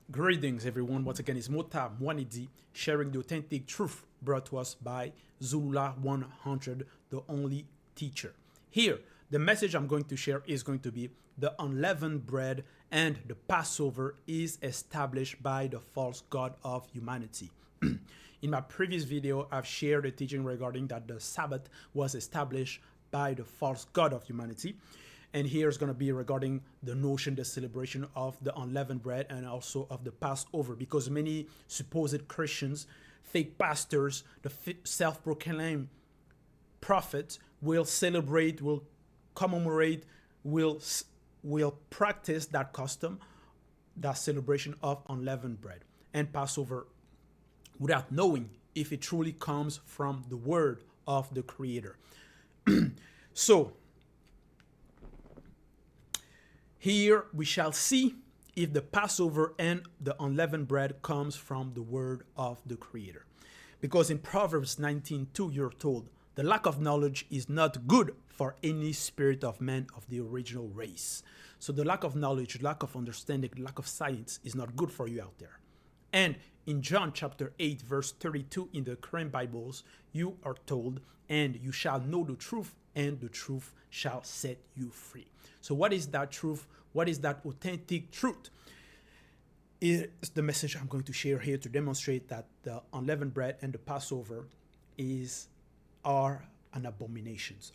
Greetings, everyone. Once again, it's Mota Mwanidi sharing the authentic truth brought to us by Zulula 100, the only teacher. Here, the message I'm going to share is going to be the unleavened bread and the Passover is established by the false God of humanity. In my previous video, I've shared a teaching regarding that the Sabbath was established by the false God of humanity. And here's going to be regarding the notion, the celebration of the unleavened bread and also of the Passover, because many supposed Christians, fake pastors, the self-proclaimed prophets will celebrate, will commemorate, will practice that custom, that celebration of unleavened bread and Passover without knowing if it truly comes from the word of the Creator. So, here we shall see if the Passover and the unleavened bread comes from the word of the Creator. Because in Proverbs 19:2 you're told, the lack of knowledge is not good for any spirit of man of the original race. So the lack of knowledge, lack of understanding, lack of science is not good for you out there. And in John chapter 8 verse 32 in the current Bibles, you are told, and you shall know the truth, and the truth shall set you free. So what is that truth? What is that authentic truth? It's the message I'm going to share here to demonstrate that the unleavened bread and the Passover are abominations.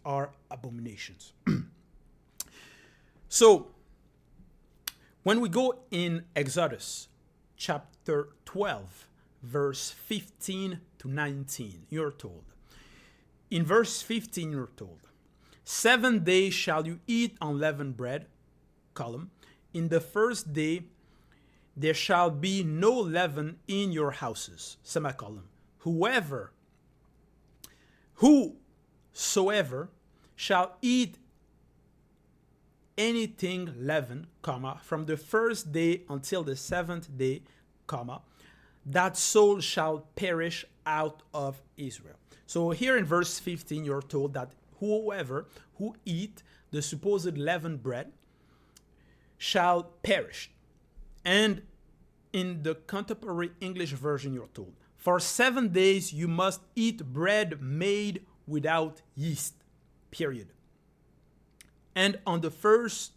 So when we go in Exodus chapter 12, verse 15 to 19, you're told. In verse 15, you're told, 7 days shall you eat unleavened bread, column. In the first day there shall be no leaven in your houses, semicolon. Whosoever shall eat anything leavened, comma, from the first day until the 7th day, comma, that soul shall perish out of Israel. So here in verse 15, you're told that whoever who eat the supposed leavened bread shall perish. And in the contemporary English version, you're told, for 7 days you must eat bread made without yeast, period. And on the first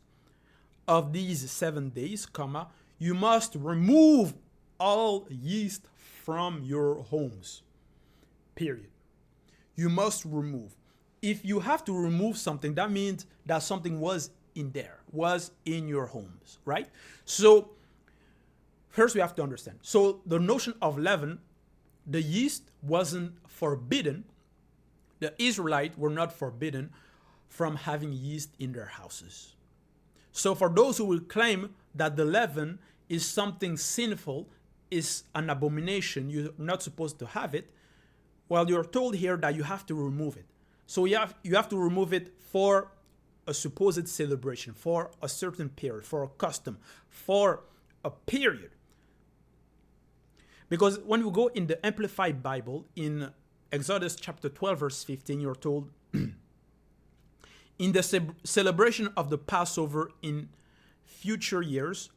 of these 7 days, comma, you must remove all yeast from your homes, period. You must remove. If you have to remove something, that means that something was in there, was in your homes, right? So first we have to understand. So the notion of leaven, the yeast wasn't forbidden. The Israelites were not forbidden from having yeast in their houses. So for those who will claim that the leaven is something sinful, is an abomination, you're not supposed to have it, well, you're told here that you have to remove it. So you have to remove it for a supposed celebration, for a certain period, for a custom, for a period. Because when we go in the Amplified Bible, in Exodus chapter 12, verse 15, you're told, in the celebration of the Passover in future years,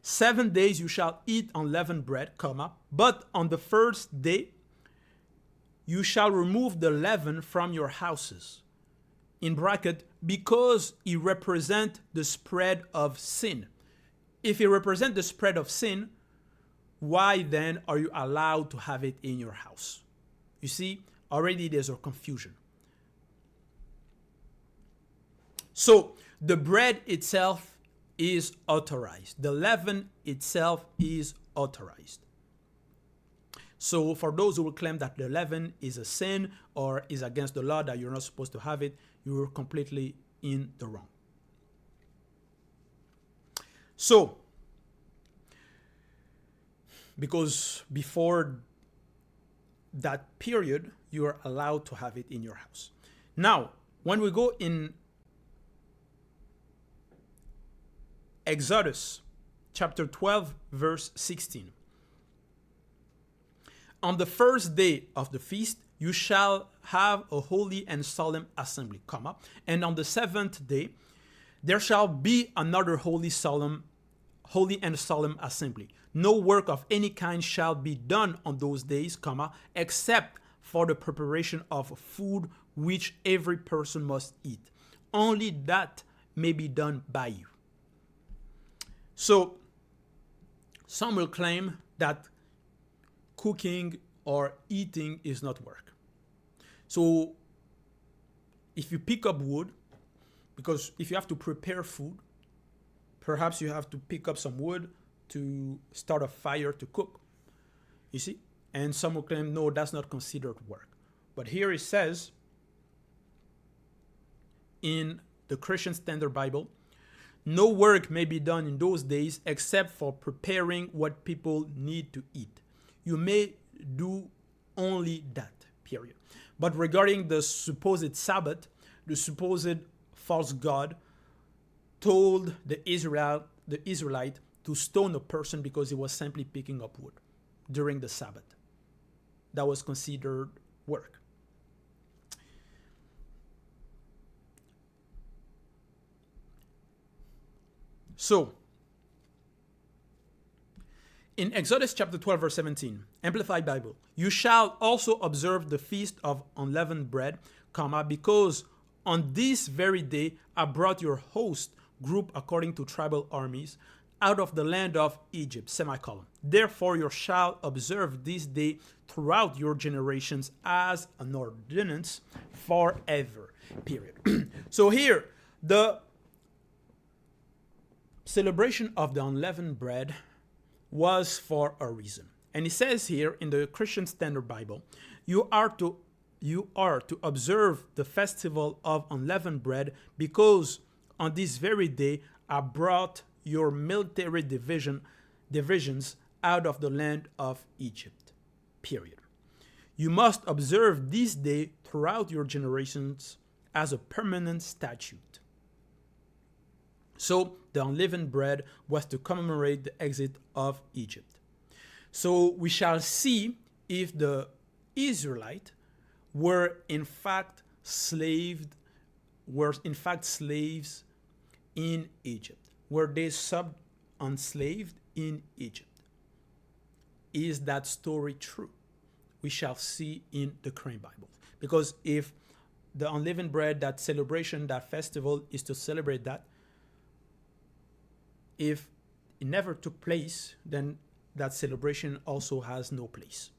7 days you shall eat unleavened bread, comma, but on the first day you shall remove the leaven from your houses, in bracket, because it represents the spread of sin. If it represents the spread of sin, why then are you allowed to have it in your house? You see, already there's a confusion. So the bread itself is authorized. The leaven itself is authorized. So for those who will claim that the leaven is a sin or is against the law, that you're not supposed to have it, you're completely in the wrong. So, because before that period, you are allowed to have it in your house. Now, when we go in Exodus chapter 12, verse 16, on the first day of the feast, you shall have a holy and solemn assembly, comma, and on the 7th day, there shall be another holy holy and solemn assembly. No work of any kind shall be done on those days, except for the preparation of food which every person must eat. Only that may be done by you. So, some will claim that cooking or eating is not work. So, if you pick up wood, because if you have to prepare food, perhaps you have to pick up some wood to start a fire to cook. You see? And some will claim, no, that's not considered work. But here it says in the Christian Standard Bible, no work may be done in those days except for preparing what people need to eat. You may do only that, period. But regarding the supposed Sabbath, the supposed false god told the Israelite to stone a person because he was simply picking up wood during the Sabbath. That was considered work. So, in Exodus chapter 12, verse 17, Amplified Bible, you shall also observe the feast of unleavened bread, because on this very day I brought your host group according to tribal armies out of the land of Egypt, semicolon. Therefore you shall observe this day throughout your generations as an ordinance forever, period. So here, the celebration of the unleavened bread was for a reason. And it says here in the Christian Standard Bible, you are to observe the festival of unleavened bread because on this very day I brought your military divisions out of the land of Egypt, period. You must observe this day throughout your generations as a permanent statute. So the unleavened bread was to commemorate the exit of Egypt. So we shall see if the Israelites were in fact slaves in Egypt. Were they enslaved in Egypt? Is that story true? We shall see in the Korean Bible. Because if the unleavened bread, that celebration, that festival is to celebrate that, if it never took place, then that celebration also has no place,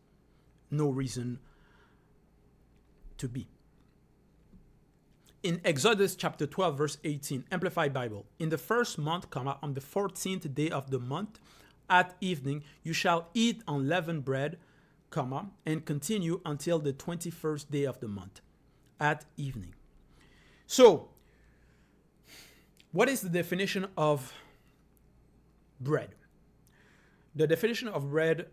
no reason to be. In Exodus chapter 12, verse 18, Amplified Bible, in the first month, on the 14th day of the month, at evening, you shall eat unleavened bread, and continue until the 21st day of the month, at evening. So, what is the definition of bread? The definition of bread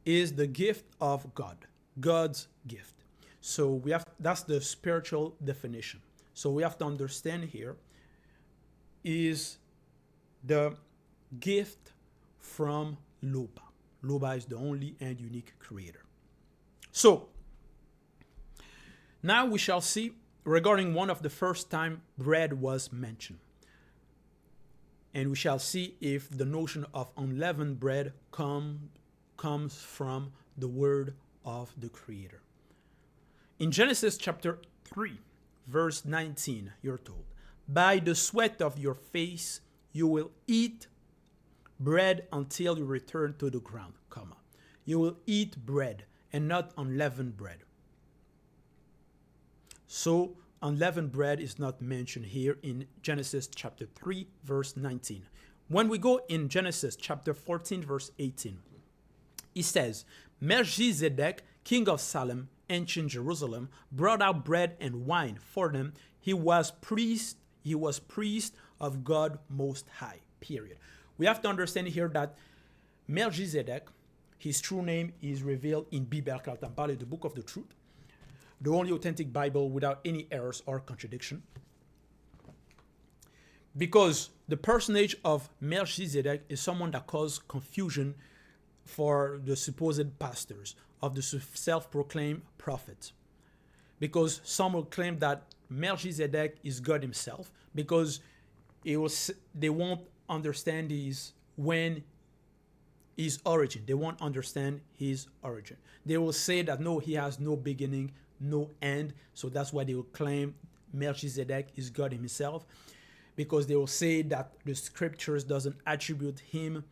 is the gift of God, God's gift. So that's the spiritual definition. So we have to understand here is the gift from Loba. Loba is the only and unique creator. So now we shall see regarding one of the first time bread was mentioned. And we shall see if the notion of unleavened bread comes from the word of the Creator. In Genesis chapter 3, verse 19, you're told, by the sweat of your face you will eat bread until you return to the ground, You will eat bread and not unleavened bread. So, unleavened bread is not mentioned here in Genesis chapter 3, verse 19. When we go in Genesis chapter 14, verse 18, it says, Melchizedek, king of Salem, ancient Jerusalem, brought out bread and wine for them. He was priest of God Most High, period. We have to understand here that Melchizedek, his true name is revealed in Biblical Tambale, the book of the truth, the only authentic Bible without any errors or contradiction. Because the personage of Melchizedek is someone that caused confusion for the supposed pastors of the self-proclaimed prophet. Because some will claim that Melchizedek is God himself, because they won't understand his when his origin. They won't understand his origin. They will say that no, he has no beginning, no end. So that's why they will claim Melchizedek is God himself, because they will say that the scriptures doesn't attribute him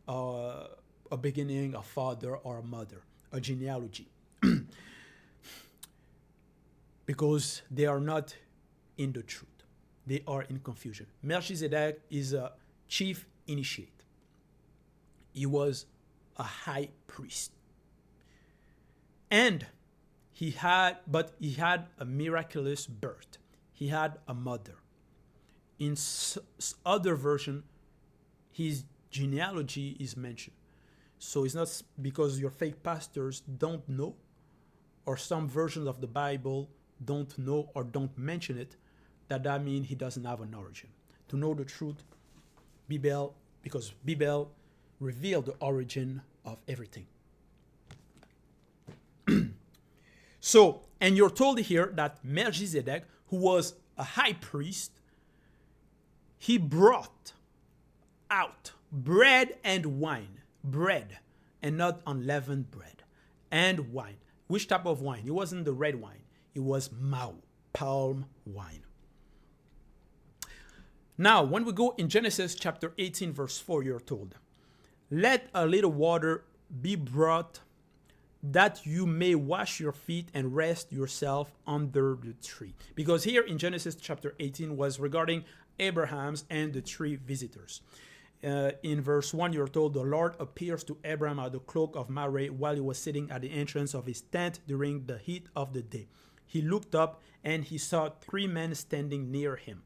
a beginning, a father, or a mother, a genealogy. Because they are not in the truth. They are in confusion. Melchizedek is a chief initiate. He was a high priest. And he had a miraculous birth. He had a mother. In other version, his genealogy is mentioned. So it's not because your fake pastors don't know, or some versions of the Bible don't know or don't mention it, that means he doesn't have an origin. To know the truth, because Bible revealed the origin of everything. So, and you're told here that Melchizedek, who was a high priest, he brought out bread and wine. Bread, and not unleavened bread. And wine. Which type of wine? It wasn't the red wine. It was mau, palm wine. Now, when we go in Genesis chapter 18, verse 4, you're told, let a little water be brought that you may wash your feet and rest yourself under the tree. Because here in Genesis chapter 18 was regarding Abraham's and the three visitors. In verse 1, you're told, the Lord appears to Abraham at the cloak of Mamre while he was sitting at the entrance of his tent during the heat of the day. He looked up and he saw 3 men standing near him.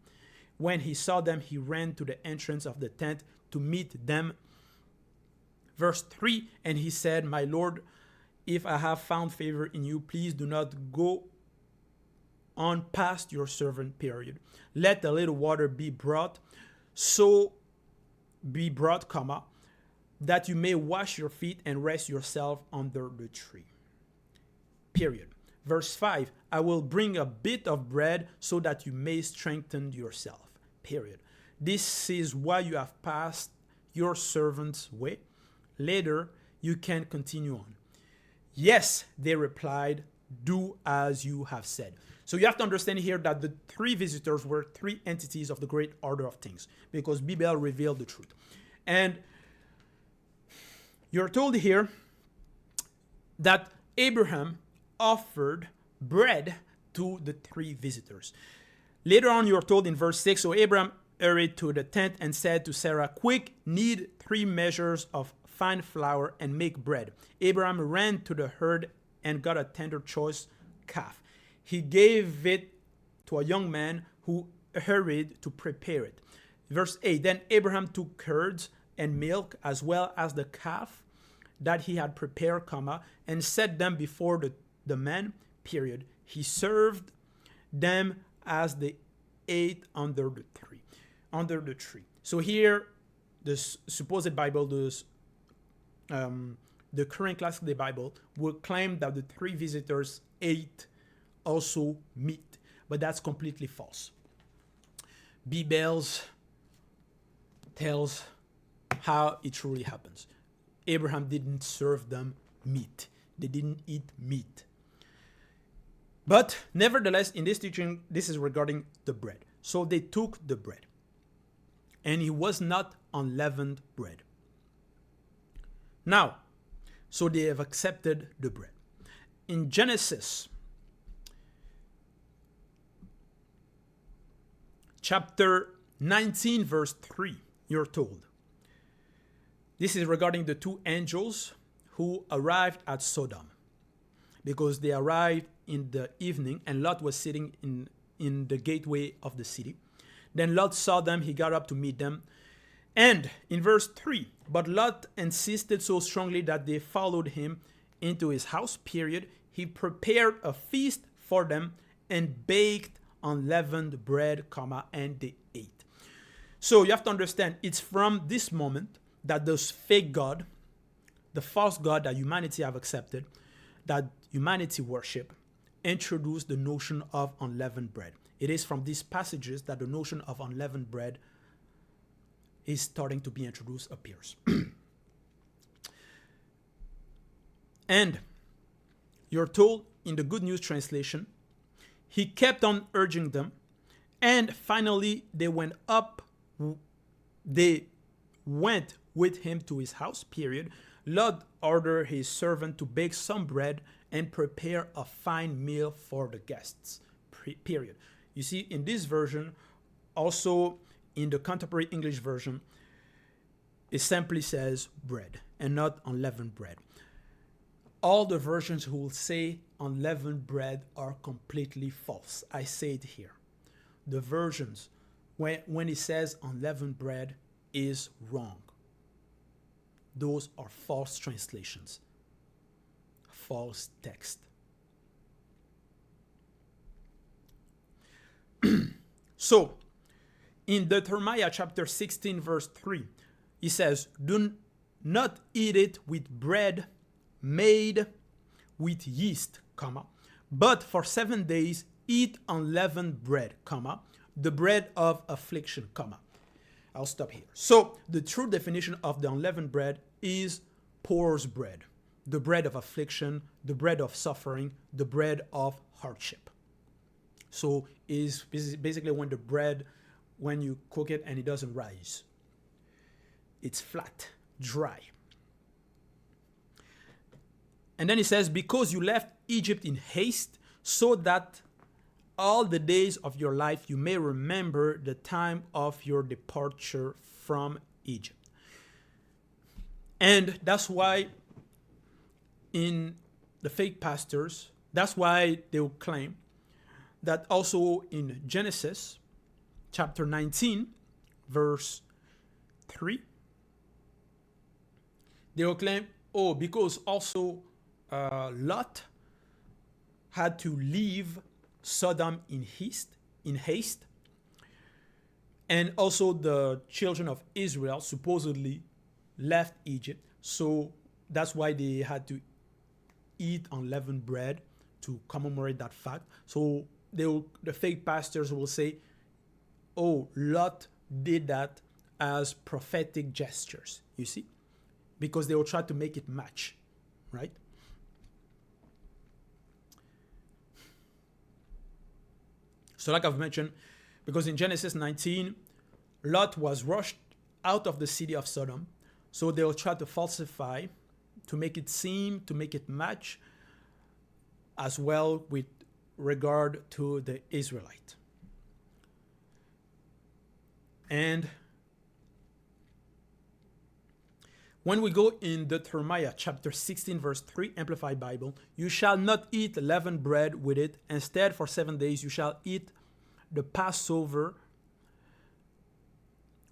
When he saw them, he ran to the entrance of the tent to meet them. Verse 3, and he said, my Lord, if I have found favor in you, please do not go on past your servant, period. Let a little water be brought, that you may wash your feet and rest yourself under the tree. Period. Verse 5, I will bring a bit of bread so that you may strengthen yourself. Period. This is why you have passed your servant's way. Later, you can continue on. Yes, they replied, do as you have said. So you have to understand here that the 3 visitors were 3 entities of the great order of things, because Bible revealed the truth. And you're told here that Abraham offered bread to the 3 visitors. Later on, you're told in verse 6, so Abraham hurried to the tent and said to Sarah, quick, knead 3 measures of fine flour and make bread. Abraham ran to the herd and got a tender choice calf. He gave it to a young man who hurried to prepare it. Verse 8, then Abraham took curds and milk as well as the calf that he had prepared, and set them before the man, period. He served them as they ate under the tree. So here, the supposed Bible, the current classic the Bible, will claim that the 3 visitors ate also meat, but that's completely false. Bible tells how it truly happens. Abraham didn't serve them meat. They didn't eat meat. But nevertheless, in this teaching, this is regarding the bread. So they took the bread, and it was not unleavened bread. Now, so they have accepted the bread. In Genesis chapter 19, verse 3, you're told, this is regarding the 2 angels who arrived at Sodom, because they arrived in the evening and Lot was sitting in the gateway of the city. Then Lot saw them, he got up to meet them. And in verse 3, but Lot insisted so strongly that they followed him into his house, period. He prepared a feast for them and baked unleavened bread, and they ate. So you have to understand, it's from this moment that this fake God, the false God that humanity have accepted, that humanity worship, introduced the notion of unleavened bread. It is from these passages that the notion of unleavened bread is starting to be introduced appears. And you're told in the Good News Translation, he kept on urging them, and finally they went with him to his house, period. Lord ordered his servant to bake some bread and prepare a fine meal for the guests, period. You see, in this version, also in the contemporary English version, it simply says bread and not unleavened bread. All the versions who will say unleavened bread are completely false. I say it here. The versions, when it says unleavened bread, is wrong. Those are false translations, false text. So, in Deuteronomy chapter 16, verse 3, he says, do not eat it with bread made with yeast, but for 7 days eat unleavened bread, the bread of affliction, I'll stop here. So the true definition of the unleavened bread is poor's bread, the bread of affliction, the bread of suffering, the bread of hardship. So is basically when the bread, when you cook it and it doesn't rise, it's flat, dry. And then he says, because you left Egypt in haste, so that all the days of your life you may remember the time of your departure from Egypt. And that's why in the fake pastors, that's why they will claim that also in Genesis chapter 19, verse 3, they will claim, because also Lot had to leave Sodom in haste, and also the children of Israel supposedly left Egypt, so that's why they had to eat unleavened bread to commemorate that fact. So the fake pastors will say, Lot did that as prophetic gestures, you see, because they will try to make it match, right? So like I've mentioned, because in Genesis 19, Lot was rushed out of the city of Sodom. So they'll try to falsify, to make it seem, to make it match, as well with regard to the Israelite. And when we go in Deuteronomy chapter 16, verse 3, Amplified Bible, you shall not eat leavened bread with it. Instead, for 7 days, you shall eat the Passover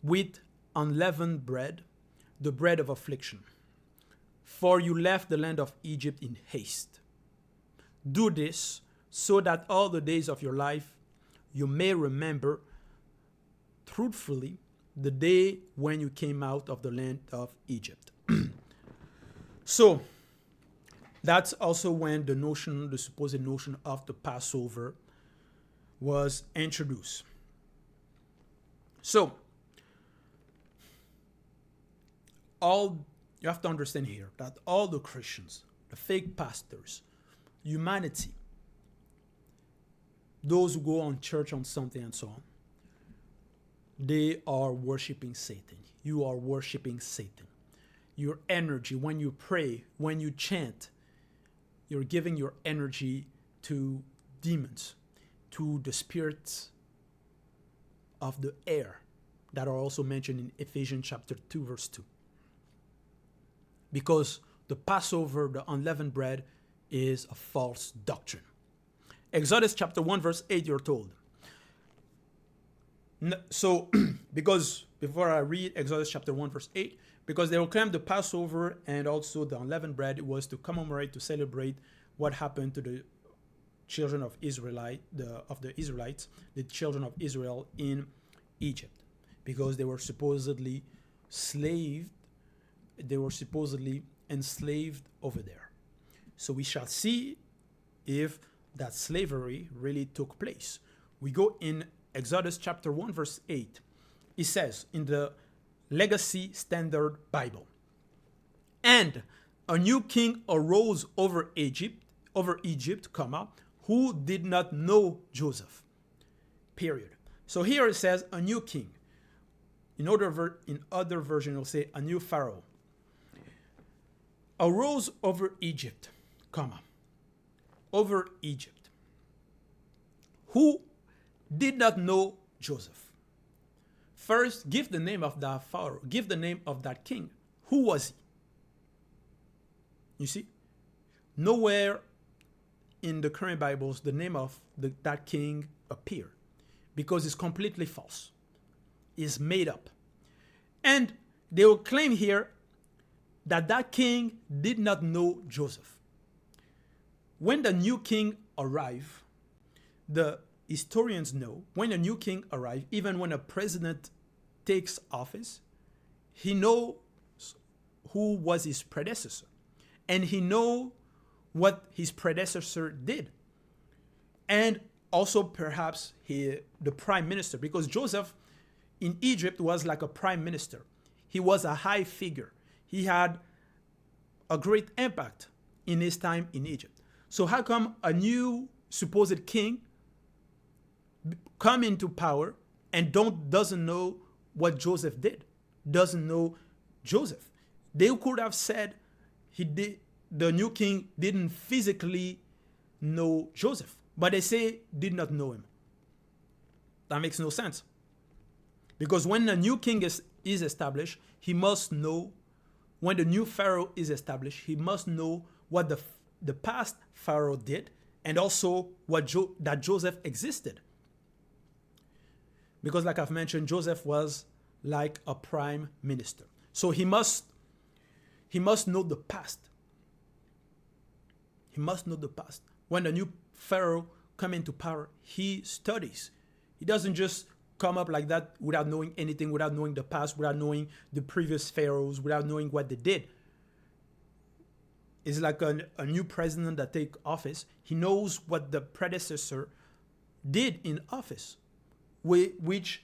with unleavened bread, the bread of affliction. For you left the land of Egypt in haste. Do this so that all the days of your life you may remember truthfully the day when you came out of the land of Egypt. So that's also when the supposed notion of the Passover was introduced. So you have to understand here that all the Christians, the fake pastors, humanity, those who go on church on Sunday and so on, they are worshiping Satan. You are worshiping Satan. Your energy, when you pray, when you chant, you're giving your energy to demons, to the spirits of the air that are also mentioned in Ephesians chapter 2, verse 2. Because the Passover, the unleavened bread, is a false doctrine. Exodus chapter 1, verse 8, you're told. So, because before I read Exodus chapter 1, verse 8, because they will claim the Passover and also the unleavened bread was to commemorate, to celebrate what happened to the children of Israelites, the children of Israel in Egypt, because they were supposedly enslaved over there. So we shall see if that slavery really took place. We go in Exodus chapter 1, verse 8. It says, in the Legacy Standard Bible. And a new king arose over Egypt, comma, who did not know Joseph. Period. So here it says a new king. In other version, it'll say a new pharaoh arose over Egypt, comma, over Egypt, who did not know Joseph. First, give the name of that pharaoh, give the name of that king. Who was he? You see, nowhere in the current Bibles the name of that king appeared, because it's completely false. It's made up. And they will claim here that king did not know Joseph. When the new king arrived, the historians know when a new king arrives, even when a president takes office, he knows who was his predecessor. And he knows what his predecessor did. And also perhaps the prime minister, because Joseph in Egypt was like a prime minister. He was a high figure. He had a great impact in his time in Egypt. So how come a new supposed king come into power and doesn't know what Joseph did? Doesn't know Joseph. They could have said the new king didn't physically know Joseph, but they say did not know him. That makes no sense. Because when a new king is established, he must know, when the new pharaoh is established, he must know what the past pharaoh did, and also that Joseph existed. Because like I've mentioned, Joseph was like a prime minister. So he must know the past. He must know the past. When the new pharaoh comes into power, he studies. He doesn't just come up like that without knowing anything, without knowing the past, without knowing the previous pharaohs, without knowing what they did. It's like a new president that takes office. He knows what the predecessor did in office, which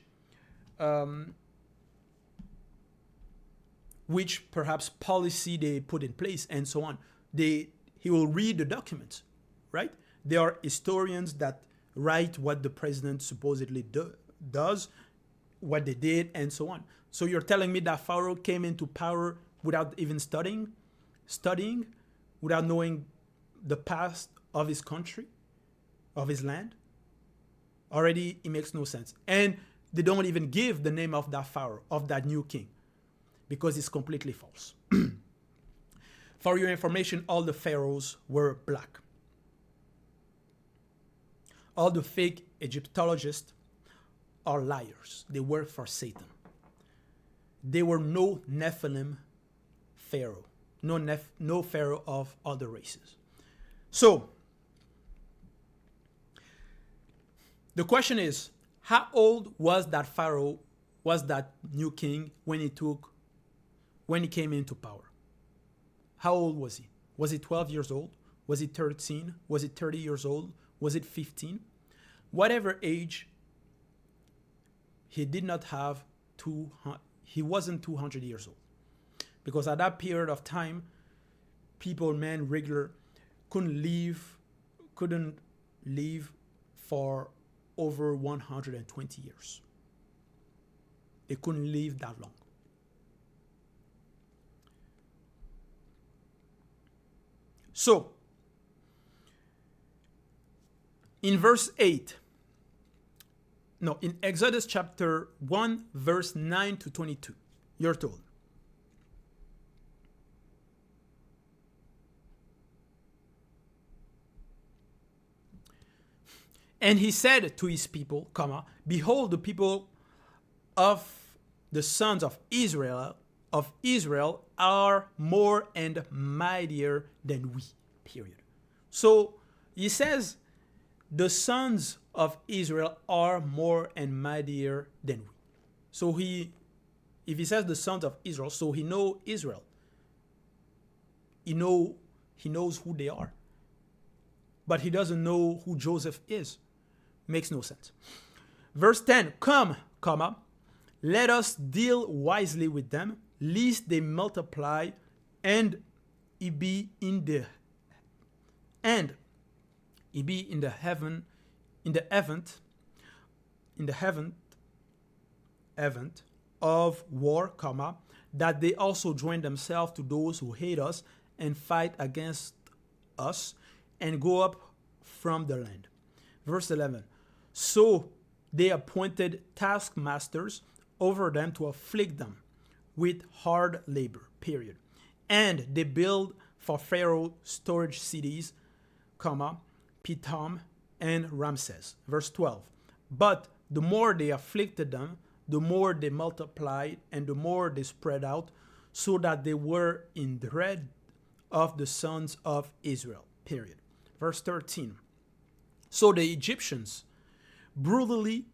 perhaps policy they put in place and so on. He will read the documents, right? There are historians that write what the president supposedly does, what they did, and so on. So you're telling me that Pharaoh came into power without even studying, without knowing the past of his country, of his land? Already, it makes no sense. And they don't even give the name of that Pharaoh, of that new king, because it's completely false. For your information, all the pharaohs were black. All the fake Egyptologists are liars. They work for Satan. There were no Nephilim pharaoh, no pharaoh of other races. So, the question is, how old was that pharaoh, was that new king when he came into power? How old was he? Was he 12 years old? Was he 13? Was he 30 years old? Was it 15? Whatever age, he did not have he wasn't 200 years old. Because at that period of time, people, men, regular, couldn't live for over 120 years. They couldn't live that long. So, in Exodus chapter 1, verse 9 to 22, you're told, and he said to his people, behold, the people of the sons of Israel are more and mightier than we, period. So he says, the sons of Israel are more and mightier than we. So if he says the sons of Israel, so he knows Israel. He knows who they are. But he doesn't know who Joseph is. Makes no sense. Verse 10, come, Let us deal wisely with them, lest they multiply, and it be in the and it be in the heaven, in the event of war, comma, that they also join themselves to those who hate us and fight against us and go up from the land. Verse 11. So they appointed taskmasters over them to afflict them with hard labor, period. And they build for Pharaoh storage cities, comma, Pithom and Ramses. Verse 12. But the more they afflicted them, the more they multiplied and the more they spread out, so that they were in dread of the sons of Israel, period. Verse 13. So the Egyptians brutally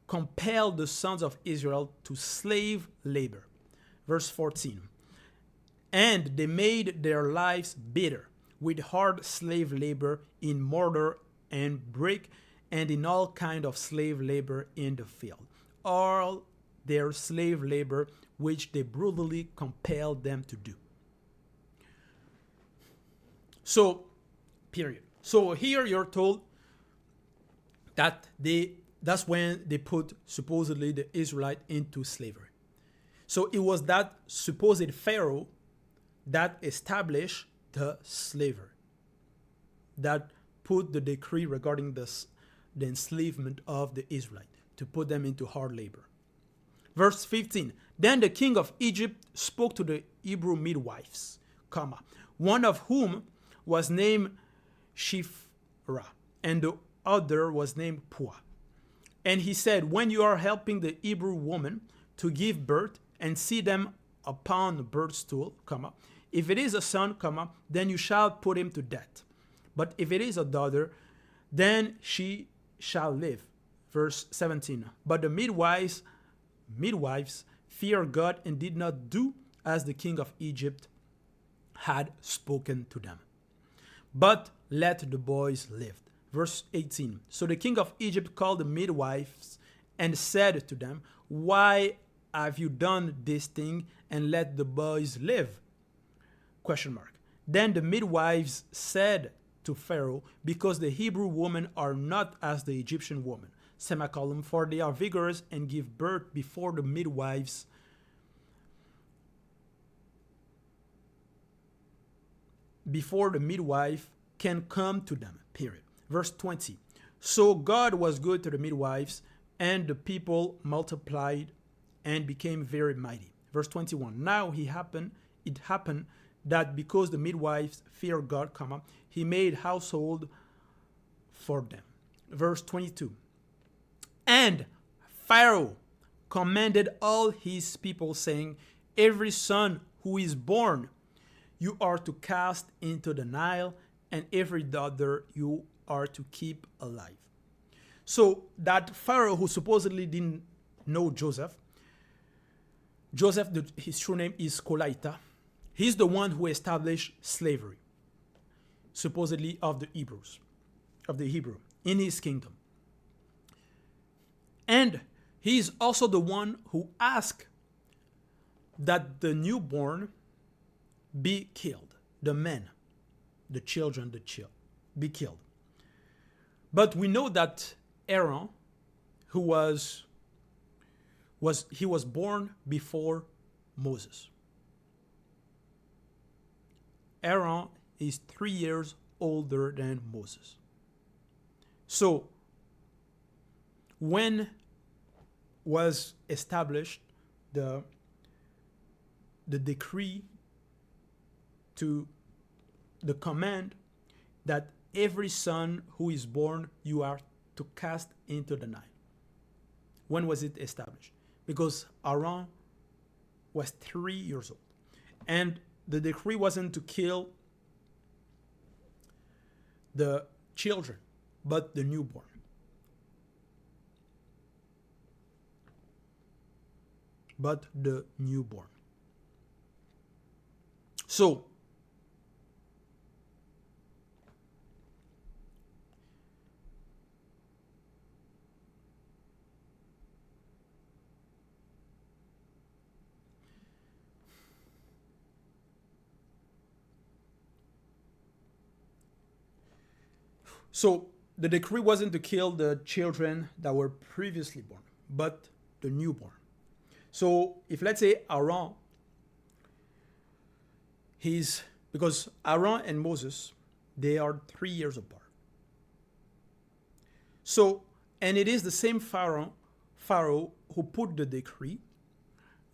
compelled the sons of Israel to slave labor. Verse 14. And they made their lives bitter with hard slave labor in mortar and brick and in all kind of slave labor in the field. All their slave labor which they brutally compelled them to do. So, period. So here you're told that that's when they put supposedly the Israelite into slavery. So it was that supposed Pharaoh that established the slavery, that put the decree regarding the enslavement of the Israelite, to put them into hard labor. Verse 15. Then the king of Egypt spoke to the Hebrew midwives, comma, one of whom was named Shiphrah, and the other was named Puah. And he said, when you are helping the Hebrew woman to give birth and see them upon the birth stool, comma, if it is a son, comma, then you shall put him to death. But if it is a daughter, then she shall live. Verse 17. But the midwives feared God and did not do as the king of Egypt had spoken to them, but let the boys live. Verse 18. So the king of Egypt called the midwives and said to them, why have you done this thing and let the boys live? Question mark. Then the midwives said to Pharaoh, because the Hebrew women are not as the Egyptian women, semicolon, for they are vigorous and give birth before the midwife can come to them, period. Verse 20. So God was good to the midwives, and the people multiplied and became very mighty. Verse 21. Now it happened that because the midwives feared God, comma, he made household for them. Verse 22. And Pharaoh commanded all his people, saying, every son who is born you are to cast into the Nile, and every daughter you are to keep alive. So that Pharaoh, who supposedly didn't know Joseph, his true name is Kolaita, he's the one who established slavery, supposedly of the Hebrew, in his kingdom. And he's also the one who asked that the newborn be killed, the men, the children, be killed. But we know that Aaron, who was born before Moses. Aaron is 3 years older than Moses. So when was established the decree, to the command that every son who is born you are to cast into the Nile? When was it established? Because Aaron was 3 years old. And the decree wasn't to kill the children, but the newborn. So, So the decree wasn't to kill the children that were previously born, but the newborn. So if let's say Aaron, because Aaron and Moses, they are 3 years apart. So, and it is the same Pharaoh who put the decree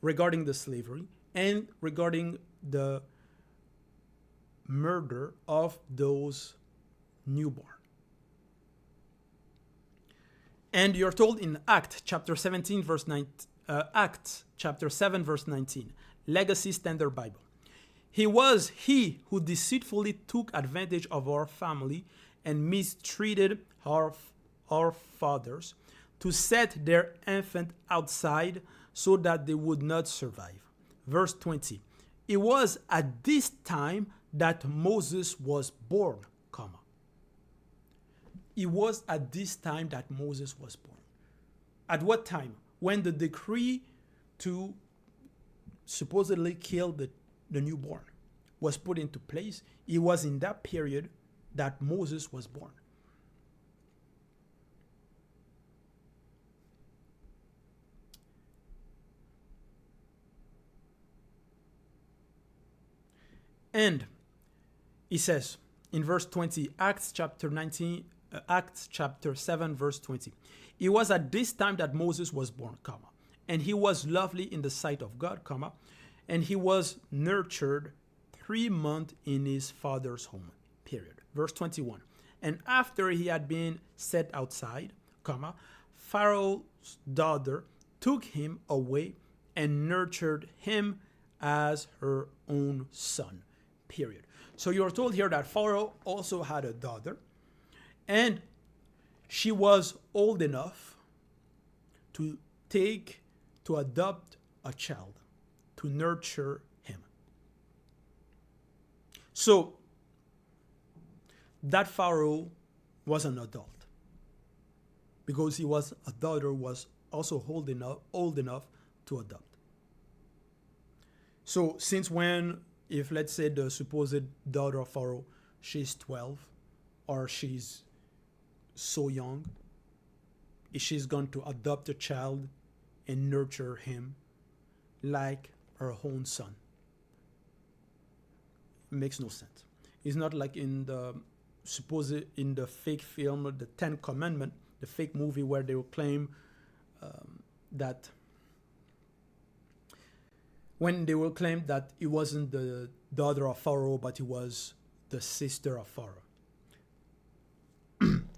regarding the slavery and regarding the murder of those newborn. And you're told in Acts chapter 17 verse 9, Acts chapter 7 verse 19, Legacy Standard Bible. He was he who deceitfully took advantage of our family and mistreated our fathers to set their infant outside so that they would not survive. Verse 20. It was at this time that Moses was born, comma. It was at this time that Moses was born. At what time? When the decree to supposedly kill the newborn was put into place, it was in that period that Moses was born. And he says in verse 20, Acts chapter 7, verse 20. It was at this time that Moses was born, comma, and he was lovely in the sight of God, comma, and he was nurtured 3 months in his father's home, period. Verse 21. And after he had been set outside, comma, Pharaoh's daughter took him away and nurtured him as her own son, period. So you're told here that Pharaoh also had a daughter, and she was old enough to adopt a child, to nurture him. So that Pharaoh was an adult because a daughter was also old enough to adopt. So since when, if let's say the supposed daughter of Pharaoh, she's 12 or she's so young, if she's going to adopt a child and nurture him like her own son? It makes no sense. It's not like in the fake film, the Ten Commandments, the fake movie where they will claim that it wasn't the daughter of Pharaoh, but it was the sister of Pharaoh.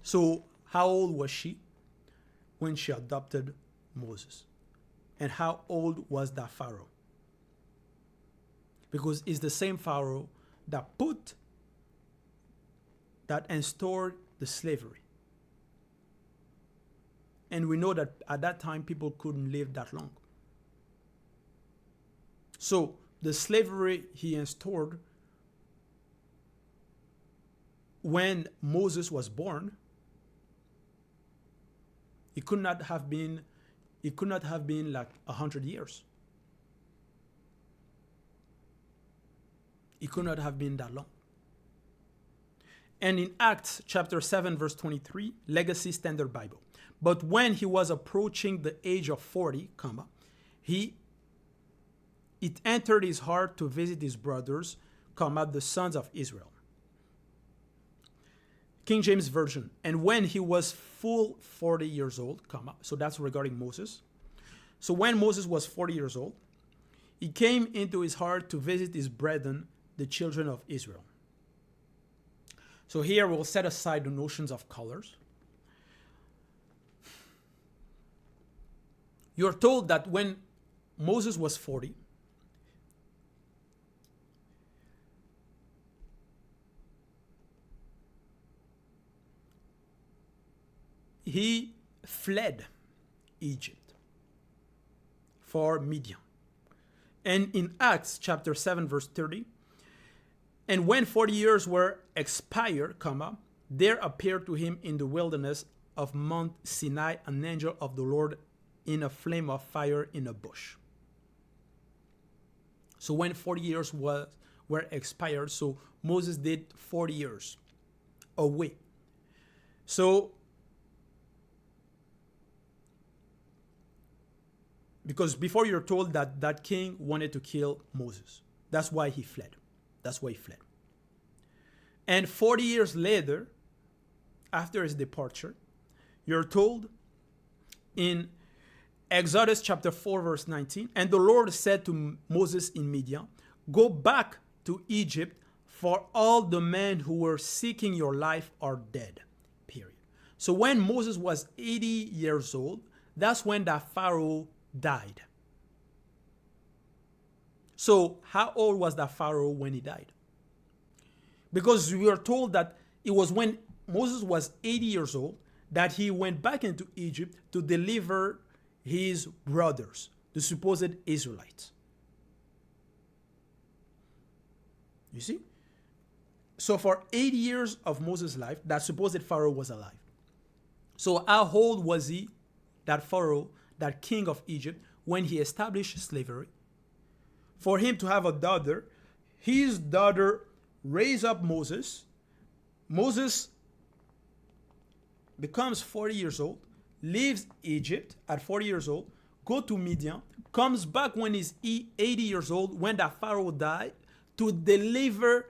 So how old was she when she adopted Moses? And how old was that Pharaoh? Because it's the same Pharaoh that instaured the slavery. And we know that at that time people couldn't live that long. So the slavery he instaured when Moses was born, it could not have been like 100 years. It could not have been that long. And in Acts chapter 7, verse 23, Legacy Standard Bible. But when he was approaching the age of 40, comma, it entered his heart to visit his brothers, comma, the sons of Israel. King James Version. And when he was full 40 years old, comma, so that's regarding Moses. So when Moses was 40 years old, he came into his heart to visit his brethren, the children of Israel. So here we'll set aside the notions of colors. You're told that when Moses was 40, he fled Egypt for Midian. And in Acts chapter 7, verse 30, and when 40 years were expired, comma, there appeared to him in the wilderness of Mount Sinai an angel of the Lord in a flame of fire in a bush. So when 40 years were expired, so Moses did 40 years away. So, because before you're told that that king wanted to kill Moses. That's why he fled. That's why he fled. And 40 years later, after his departure, you're told in Exodus chapter 4, verse 19, and the Lord said to Moses in Midian, go back to Egypt, for all the men who were seeking your life are dead. Period. So when Moses was 80 years old, that's when that Pharaoh died. So how old was that Pharaoh when he died? Because we are told that it was when Moses was 80 years old that he went back into Egypt to deliver his brothers, the supposed Israelites. You see? So for 80 years of Moses' life, that supposed Pharaoh was alive. So how old was he, that Pharaoh, that king of Egypt, when he established slavery? For him to have a daughter, his daughter raised up Moses. Moses becomes 40 years old, leaves Egypt at 40 years old, go to Midian, comes back when he's 80 years old, when that Pharaoh died, to deliver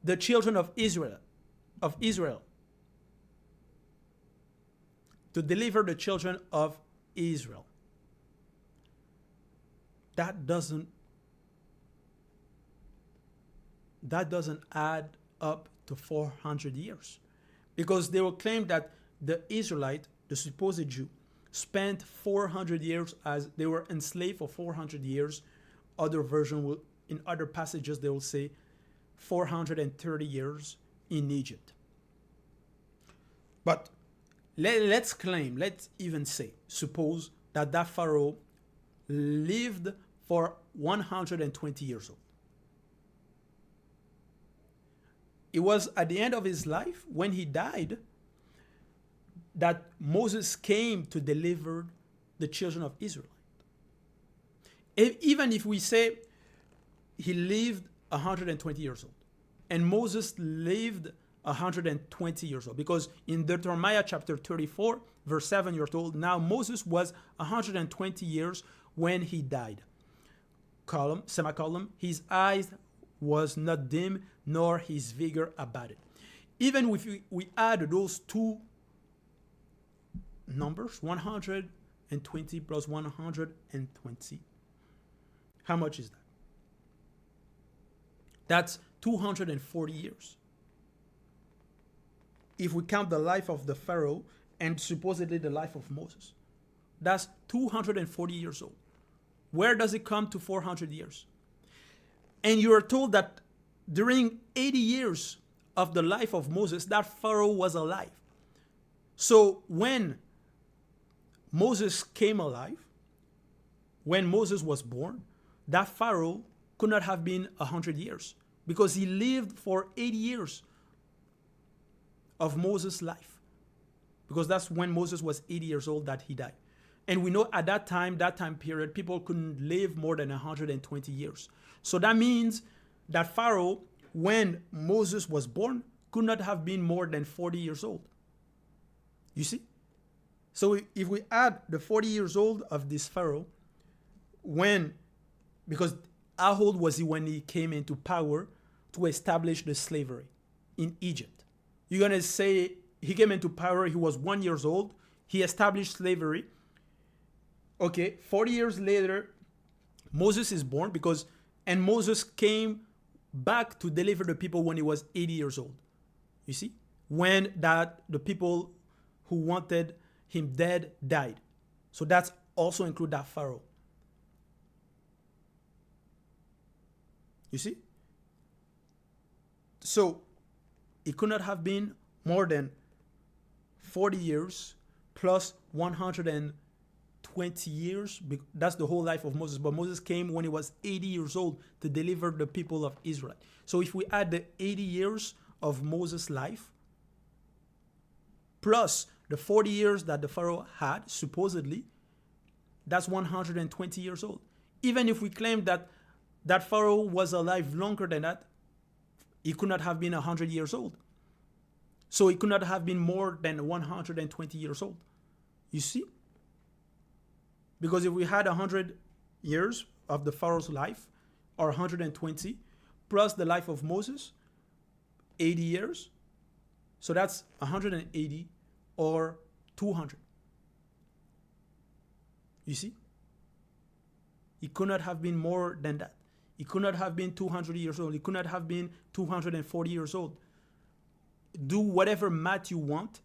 the children of Israel. To deliver the children of Israel. That doesn't add up to 400 years. Because they will claim that the Israelite, the supposed Jew, spent 400 years as they were enslaved for 400 years. Other version will, in other passages, they will say 430 years in Egypt. But let's even say, suppose that that Pharaoh lived for 120 years old. It was at the end of his life, when he died, that Moses came to deliver the children of Israel. Even if we say he lived 120 years old, and Moses lived 120 years old, because in Deuteronomy chapter 34, verse 7, you're told, now Moses was 120 years when he died. Semicolon, his eyes was not dim, nor his vigor abated. Even if we add those two numbers, 120 plus 120, how much is that? That's 240 years. If we count the life of the Pharaoh and supposedly the life of Moses, that's 240 years old. Where does it come to 400 years? And you are told that during 80 years of the life of Moses, that Pharaoh was alive. So when Moses came alive, when Moses was born, that Pharaoh could not have been 100 years, because he lived for 80 years of Moses' life. Because that's when Moses was 80 years old that he died. And we know at that time period, people couldn't live more than 120 years. So that means that Pharaoh, when Moses was born, could not have been more than 40 years old. You see? So if we add the 40 years old of this Pharaoh, because how old was he when he came into power to establish the slavery in Egypt? You're going to say he came into power, he was 1 year old, he established slavery. Okay, 40 years later, Moses is born, and Moses came back to deliver the people when he was 80 years old. You see? When the people who wanted him dead died. So that's also include that Pharaoh. You see? So it could not have been more than 40 years plus 120 years. That's the whole life of Moses. But Moses came when he was 80 years old to deliver the people of Israel. So if we add the 80 years of Moses' life plus the 40 years that the Pharaoh had, supposedly, that's 120 years old. Even if we claim that Pharaoh was alive longer than that, he could not have been 100 years old. So it could not have been more than 120 years old. You see? Because if we had 100 years of the Pharaoh's life, or 120, plus the life of Moses, 80 years, so that's 180 or 200. You see? It could not have been more than that. It could not have been 200 years old. It could not have been 240 years old. Do whatever math you want.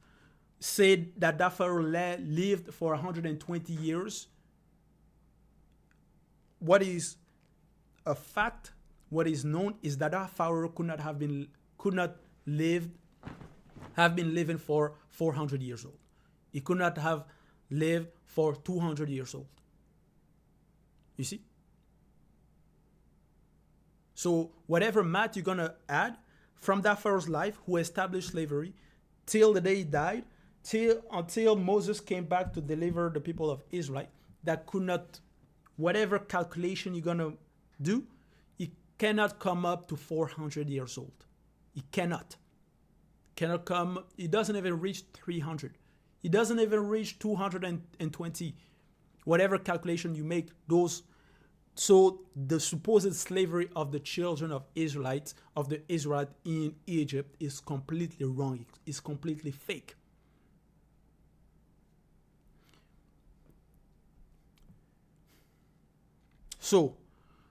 Say that Pharaoh lived for 120 years. What is a fact, what is known, is that Pharaoh could not have been living for 400 years old. He could not have lived for 200 years old. You see? So whatever math you're gonna add from that Pharaoh's life, who established slavery, till the day he died, until Moses came back to deliver the people of Israel, that could not, whatever calculation you're gonna do, it cannot come up to 400 years old. It cannot come. It doesn't even reach 300. It doesn't even reach 220. Whatever calculation you make, those. So the supposed slavery of the children of Israelites, of the Israelites in Egypt, is completely wrong. It's completely fake. So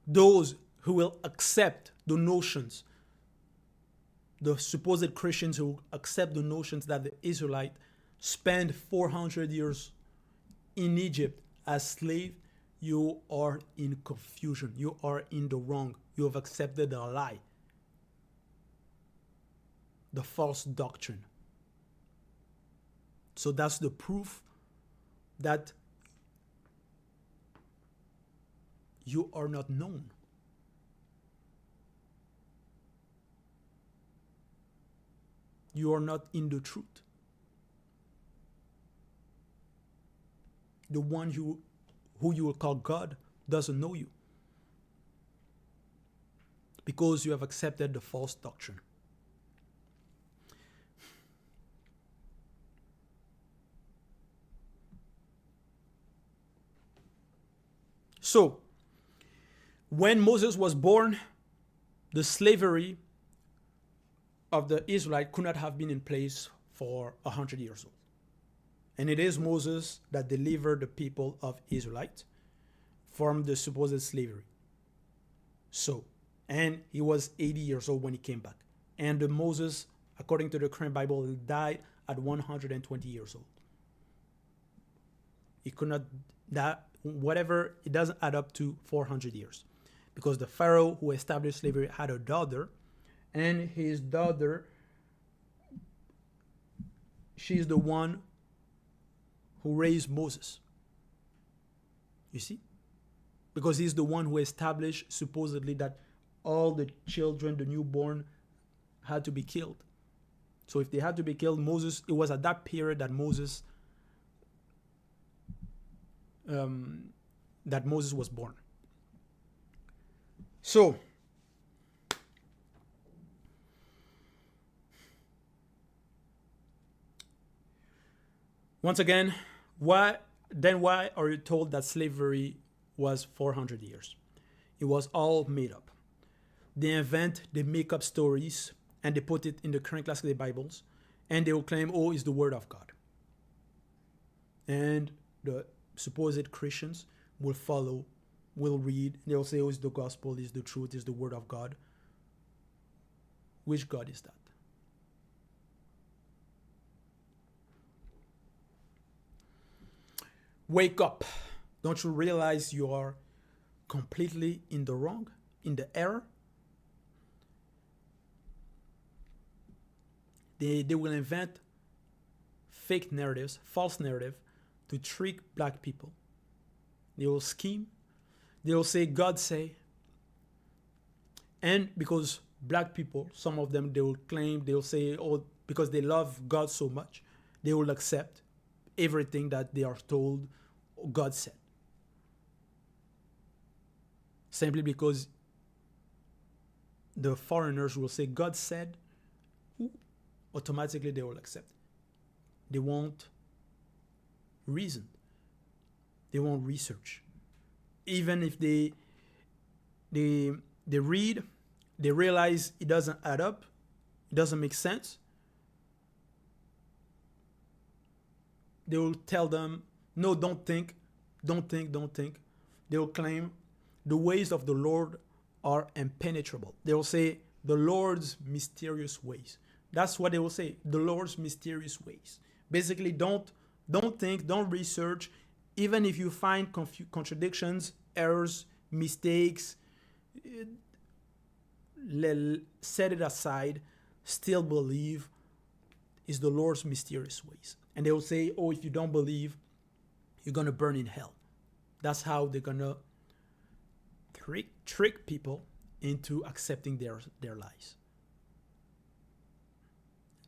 those who will accept the notions, the supposed Christians who accept the notions that the Israelites spent 400 years in Egypt as slaves, you are in confusion. You are in the wrong. You have accepted a lie, the false doctrine. So that's the proof that you are not known. You are not in the truth. The one who you will call God doesn't know you, because you have accepted the false doctrine. So, when Moses was born, the slavery of the Israelites could not have been in place for 100 years old. And it is Moses that delivered the people of Israelites from the supposed slavery. So, and he was 80 years old when he came back. And Moses, according to the current Bible, died at 120 years old. He could not, that whatever, it doesn't add up to 400 years. Because the Pharaoh who established slavery had a daughter, and his daughter, she's the one who raised Moses. You see? Because he's the one who established, supposedly, that all the children, the newborn, had to be killed. So if they had to be killed, Moses, it was at that period that Moses was born. So, once again, why are you told that slavery was 400 years? It was all made up. They make up stories, and they put it in the current classical Bibles, and they will claim, oh, it's the word of God. And the supposed Christians will follow, will read, they'll say, oh, it's the gospel, it's the truth, it's the word of God. Which God is that? Wake up. Don't you realize you are completely in the wrong, in the error? They will invent fake narratives, false narrative, to trick black people. They will scheme. They will say, God say. And because black people, some of them, they will claim, they will say, oh, because they love God so much, they will accept everything that they are told God said. Simply because the foreigners will say, God said, automatically they will accept. They won't reason. They won't research. Even if they read, they realize it doesn't add up, it doesn't make sense, they will tell them, no, don't think. They will claim the ways of the Lord are impenetrable. They will say the Lord's mysterious ways. That's what they will say, the Lord's mysterious ways. Basically, don't think, don't research. Even if you find contradictions, errors, mistakes, set it aside. Still believe is the Lord's mysterious ways. And they will say, oh, if you don't believe, you're going to burn in hell. That's how they're going to trick people into accepting their lies.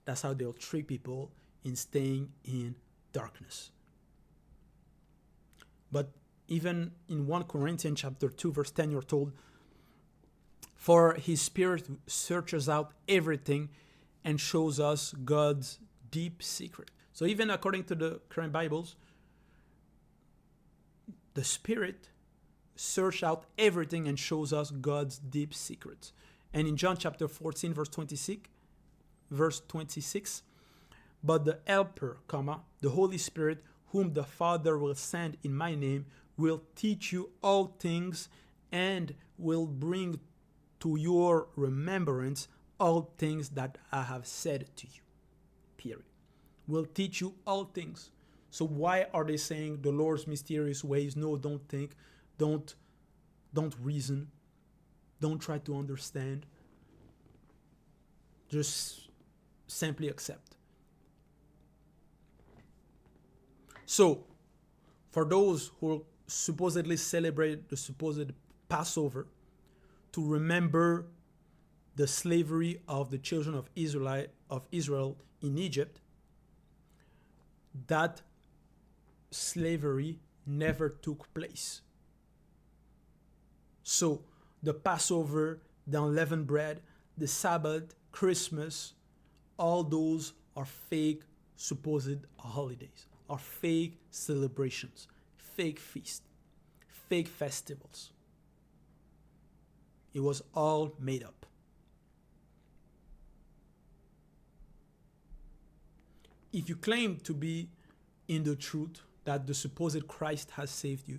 That's how they'll trick people in staying in darkness. But even in 1 Corinthians chapter 2, verse 10, you're told, for his Spirit searches out everything and shows us God's deep secret. So even according to the current Bibles, the Spirit searches out everything and shows us God's deep secrets. And in John chapter 14, verse 26, but the Helper, the Holy Spirit, whom the Father will send in my name, will teach you all things and will bring to your remembrance all things that I have said to you. Period. Will teach you all things. So why are they saying the Lord's mysterious ways? No, don't think, don't reason, don't try to understand. Just simply accept. So, for those who supposedly celebrate the supposed Passover, to remember the slavery of the children of Israel in Egypt, that slavery never took place. So the Passover, the unleavened bread, the Sabbath, Christmas, all those are fake supposed holidays, are fake celebrations, fake feasts, fake festivals. It was all made up. If you claim to be in the truth that the supposed Christ has saved you,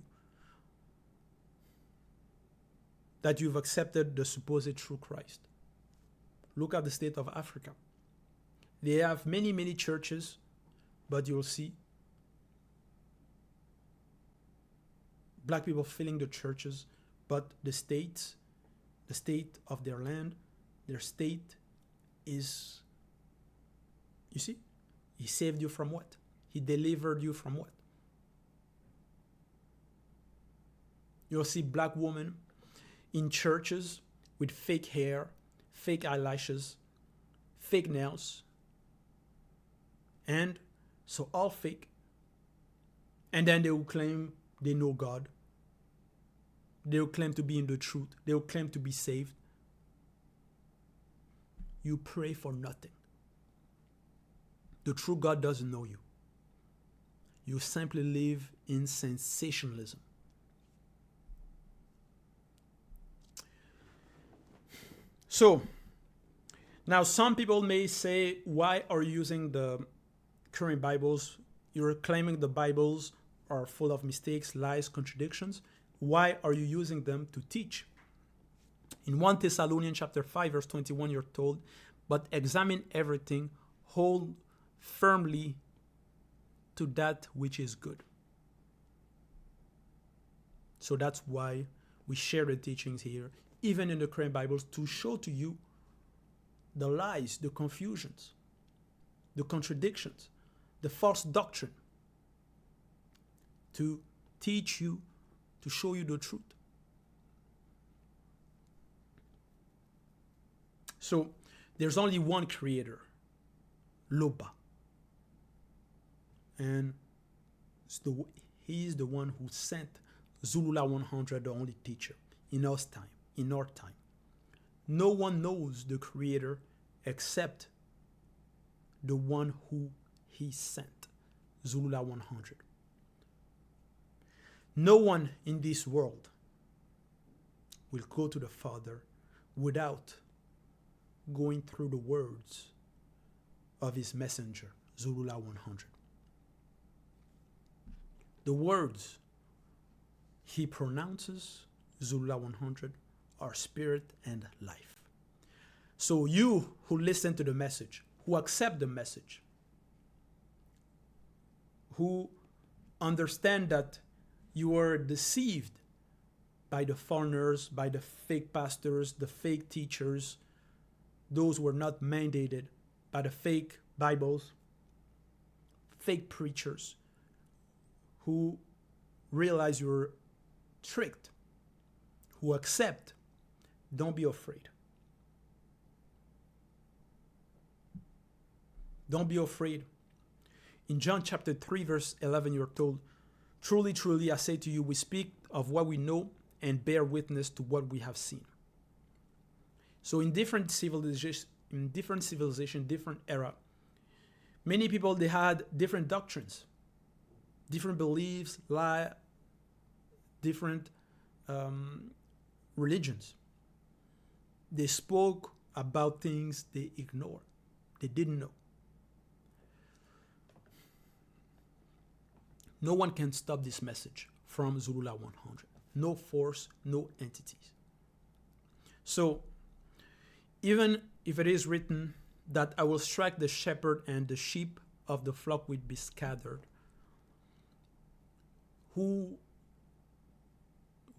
that you've accepted the supposed true Christ, look at the state of Africa. They have many, many churches, but you'll see black people filling the churches, but the state of their land, their state is, you see, he saved you from what? He delivered you from what? You'll see black women in churches with fake hair, fake eyelashes, fake nails, and so all fake. And then they will claim they know God. They will claim to be in the truth. They will claim to be saved. You pray for nothing. The true God doesn't know you. You simply live in sensationalism. So, now some people may say, why are you using the current Bibles? You're claiming the Bibles are full of mistakes, lies, contradictions. Why are you using them to teach? In 1 Thessalonians chapter 5, verse 21, you're told, but examine everything, hold firmly to that which is good. So that's why we share the teachings here, even in the current Bibles, to show to you the lies, the confusions, the contradictions, the false doctrine, to teach you, to show you the truth. So there's only one creator, Loba. And he's the one who sent Zulula 100, the only teacher, in our time. No one knows the creator except the one who he sent. Zulula 100. No one in this world will go to the Father without going through the words of his messenger, Zulula 100. The words he pronounces, Zulula 100, are spirit and life. So you who listen to the message, who accept the message, who understand that you are deceived by the foreigners, by the fake pastors, the fake teachers, those who are not mandated, by the fake Bibles, fake preachers, who realize you're tricked, who accept, don't be afraid. Don't be afraid. In John chapter 3, verse 11, you're told, truly, truly, I say to you, we speak of what we know and bear witness to what we have seen. So in different civilization, different era, many people, they had different doctrines, different beliefs, different religions. They spoke about things they ignored, they didn't know. No one can stop this message from Zulula 100. No force, no entities. So, even if it is written that I will strike the shepherd and the sheep of the flock will be scattered,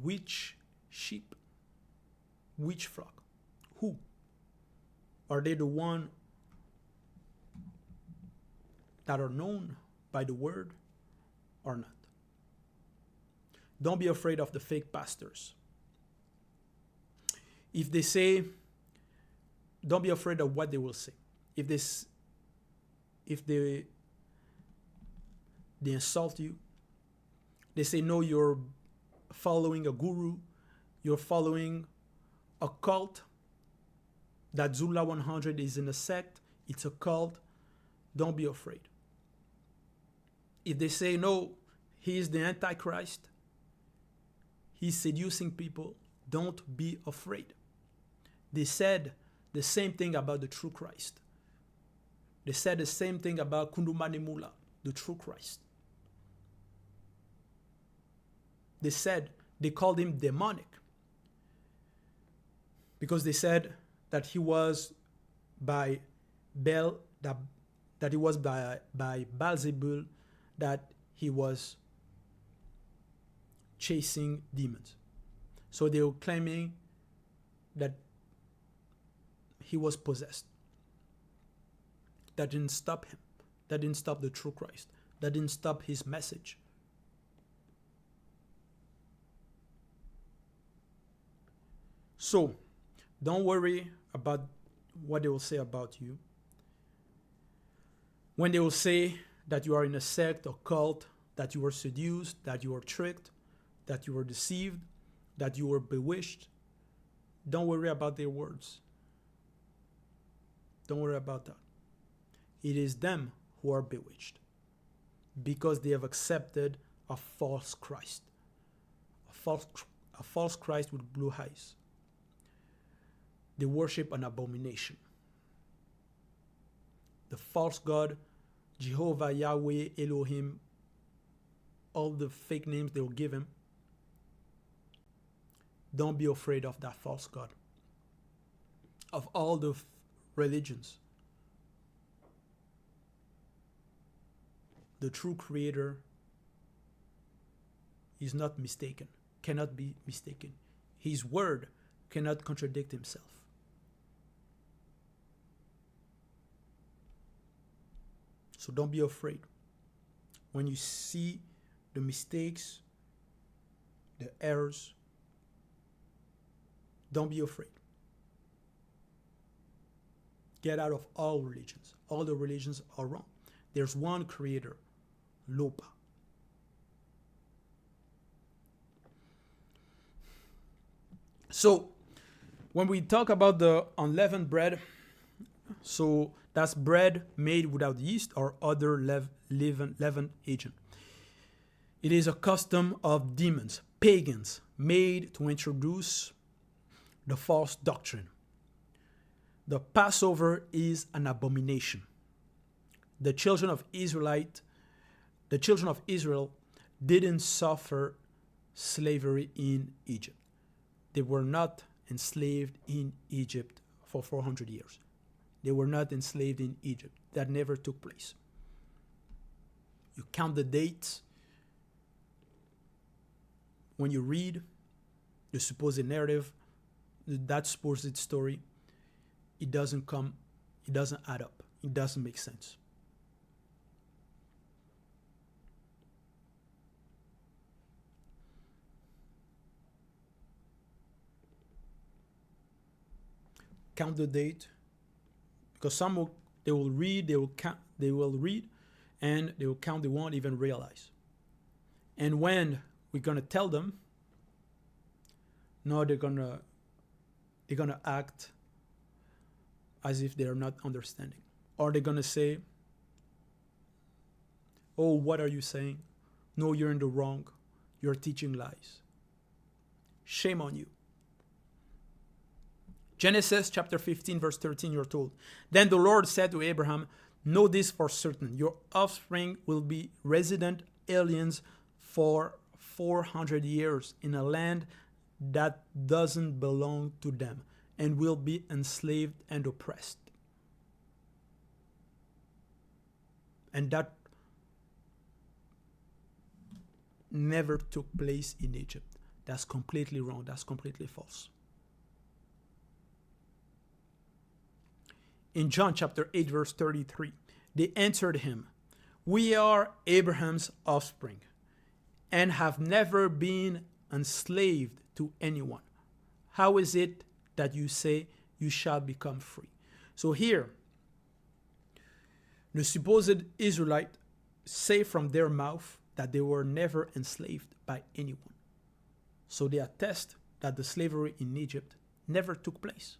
which sheep? Which flock? Who? Are they the one that are known by the word or not? Don't be afraid of the fake pastors. If they say, don't be afraid of what they will say. If they insult you, they say, no, you're following a guru, you're following a cult, that Zulula 100 is in a sect, it's a cult, don't be afraid. If they say, no, he is the Antichrist, he's seducing people, don't be afraid. They said the same thing about the true Christ. They said the same thing about Kundumani Mula, the true Christ. They called him demonic because they said that he was by that he was by Beelzebul, that he was chasing demons. So they were claiming that he was possessed. That didn't stop him. That didn't stop the true Christ. That didn't stop his message. So, don't worry about what they will say about you. When they will say that you are in a sect or cult, that you were seduced, that you were tricked, that you were deceived, that you were bewitched, don't worry about their words. Don't worry about that. It is them who are bewitched because they have accepted a false Christ. A false Christ with blue eyes. They worship an abomination. The false God, Jehovah, Yahweh, Elohim, all the fake names they will give him. Don't be afraid of that false God. Of all the religions. The true creator is not mistaken, cannot be mistaken. His word cannot contradict himself. So don't be afraid. When you see the mistakes, the errors, don't be afraid. Get out of all religions. All the religions are wrong. There's one creator, Lopa. So, when we talk about the unleavened bread, So that's bread made without yeast or other leaven agent. It is a custom of demons, pagans, made to introduce the false doctrine. The Passover is an abomination. The children of Israel didn't suffer slavery in Egypt. They were not enslaved in Egypt for 400 years. They were not enslaved in Egypt. That never took place. You count the dates. When you read the supposed narrative, that supposed story, it doesn't add up. It doesn't make sense. Count the date, because they will read, and they will count. They won't even realize. And when we're gonna tell them, no, they're gonna act as if they are not understanding, or they're gonna say, "Oh, what are you saying? No, you're in the wrong. You're teaching lies. Shame on you." Genesis chapter 15, verse 13, you're told, "Then the Lord said to Abraham, know this for certain, your offspring will be resident aliens for 400 years in a land that doesn't belong to them and will be enslaved and oppressed." And that never took place in Egypt. That's completely wrong. That's completely false. In John chapter 8, verse 33, they answered him, "We are Abraham's offspring and have never been enslaved to anyone. How is it that you say you shall become free?" So here, the supposed Israelite say from their mouth that they were never enslaved by anyone. So they attest that the slavery in Egypt never took place.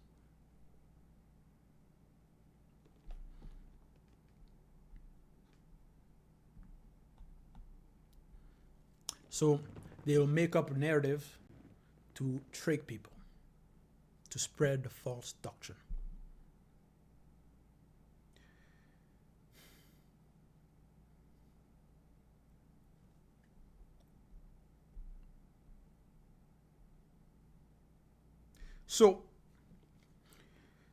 So they will make up a narrative to trick people, to spread the false doctrine. So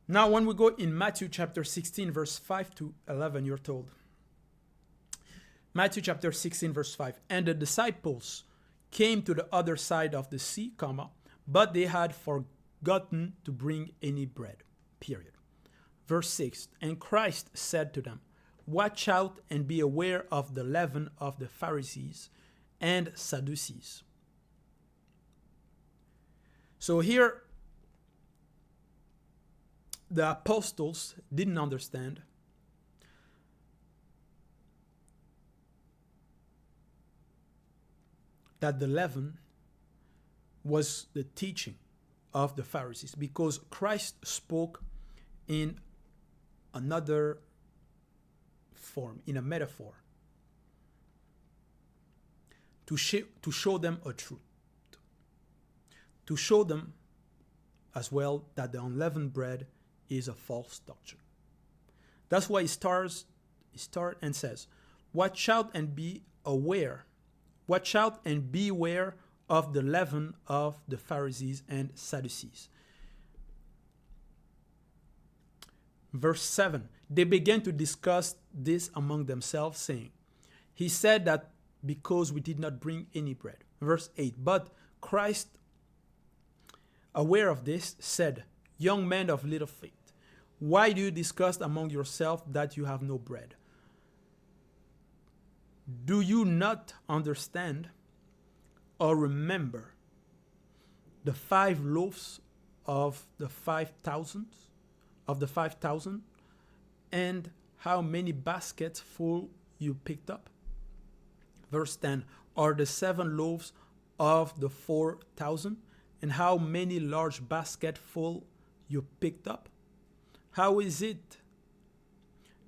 now when we go in Matthew chapter 16, verse 5 to 11, you're told, Matthew chapter 16, verse 5, "And the disciples came to the other side of the sea, but they had forgotten to bring any bread." Period. Verse 6, "And Christ said to them, watch out and be aware of the leaven of the Pharisees and Sadducees." So here, the apostles didn't understand that the leaven was the teaching of the Pharisees, because Christ spoke in another form, in a metaphor, to show them a truth, to show them as well that the unleavened bread is a false doctrine. That's why he starts and says, watch out and beware of the leaven of the Pharisees and Sadducees. Verse 7, "They began to discuss this among themselves, saying, he said that because we did not bring any bread." Verse 8, "But Christ, aware of this, said, young men of little faith, why do you discuss among yourselves that you have no bread? Do you not understand or remember the 5 loaves of the 5,000, and how many baskets full you picked up?" Verse 10, "Or the 7 loaves of the 4,000, and how many large baskets full you picked up? How is it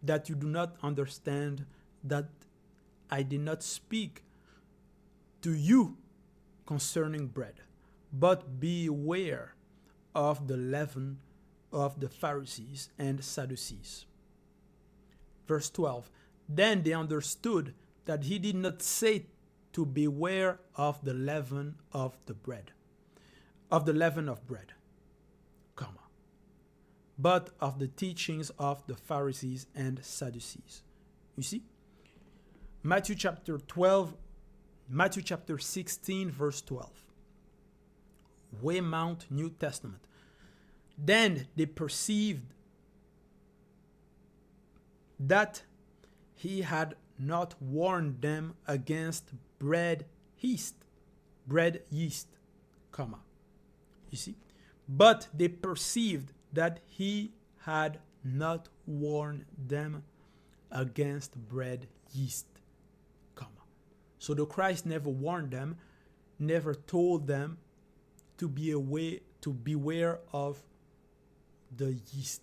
that you do not understand that I did not speak to you concerning bread, but beware of the leaven of the Pharisees and Sadducees. Verse 12. Then they understood that he did not say to beware of the leaven of the bread, of the leaven of bread, comma, but of the teachings of the Pharisees and Sadducees. You see? Matthew chapter 16, verse 12. Weymouth New Testament. Then they perceived that he had not warned them against bread yeast, comma. You see? But they perceived that he had not warned them against bread yeast, comma. So the Christ never warned them, never told them to beware of the yeast,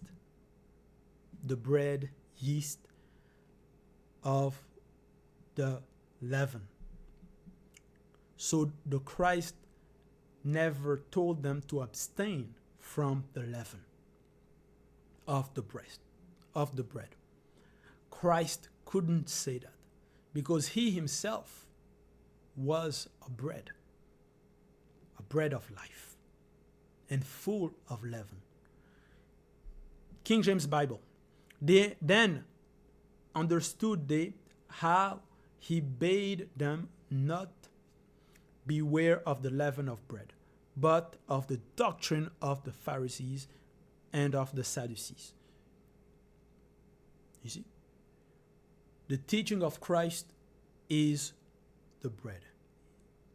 the bread yeast of the leaven. So the Christ never told them to abstain from the leaven of the bread. Christ couldn't say that because he himself was a bread of life and full of leaven. King James Bible. They then understood how he bade them not beware of the leaven of bread, but of the doctrine of the Pharisees and of the Sadducees. You see? The teaching of Christ is the bread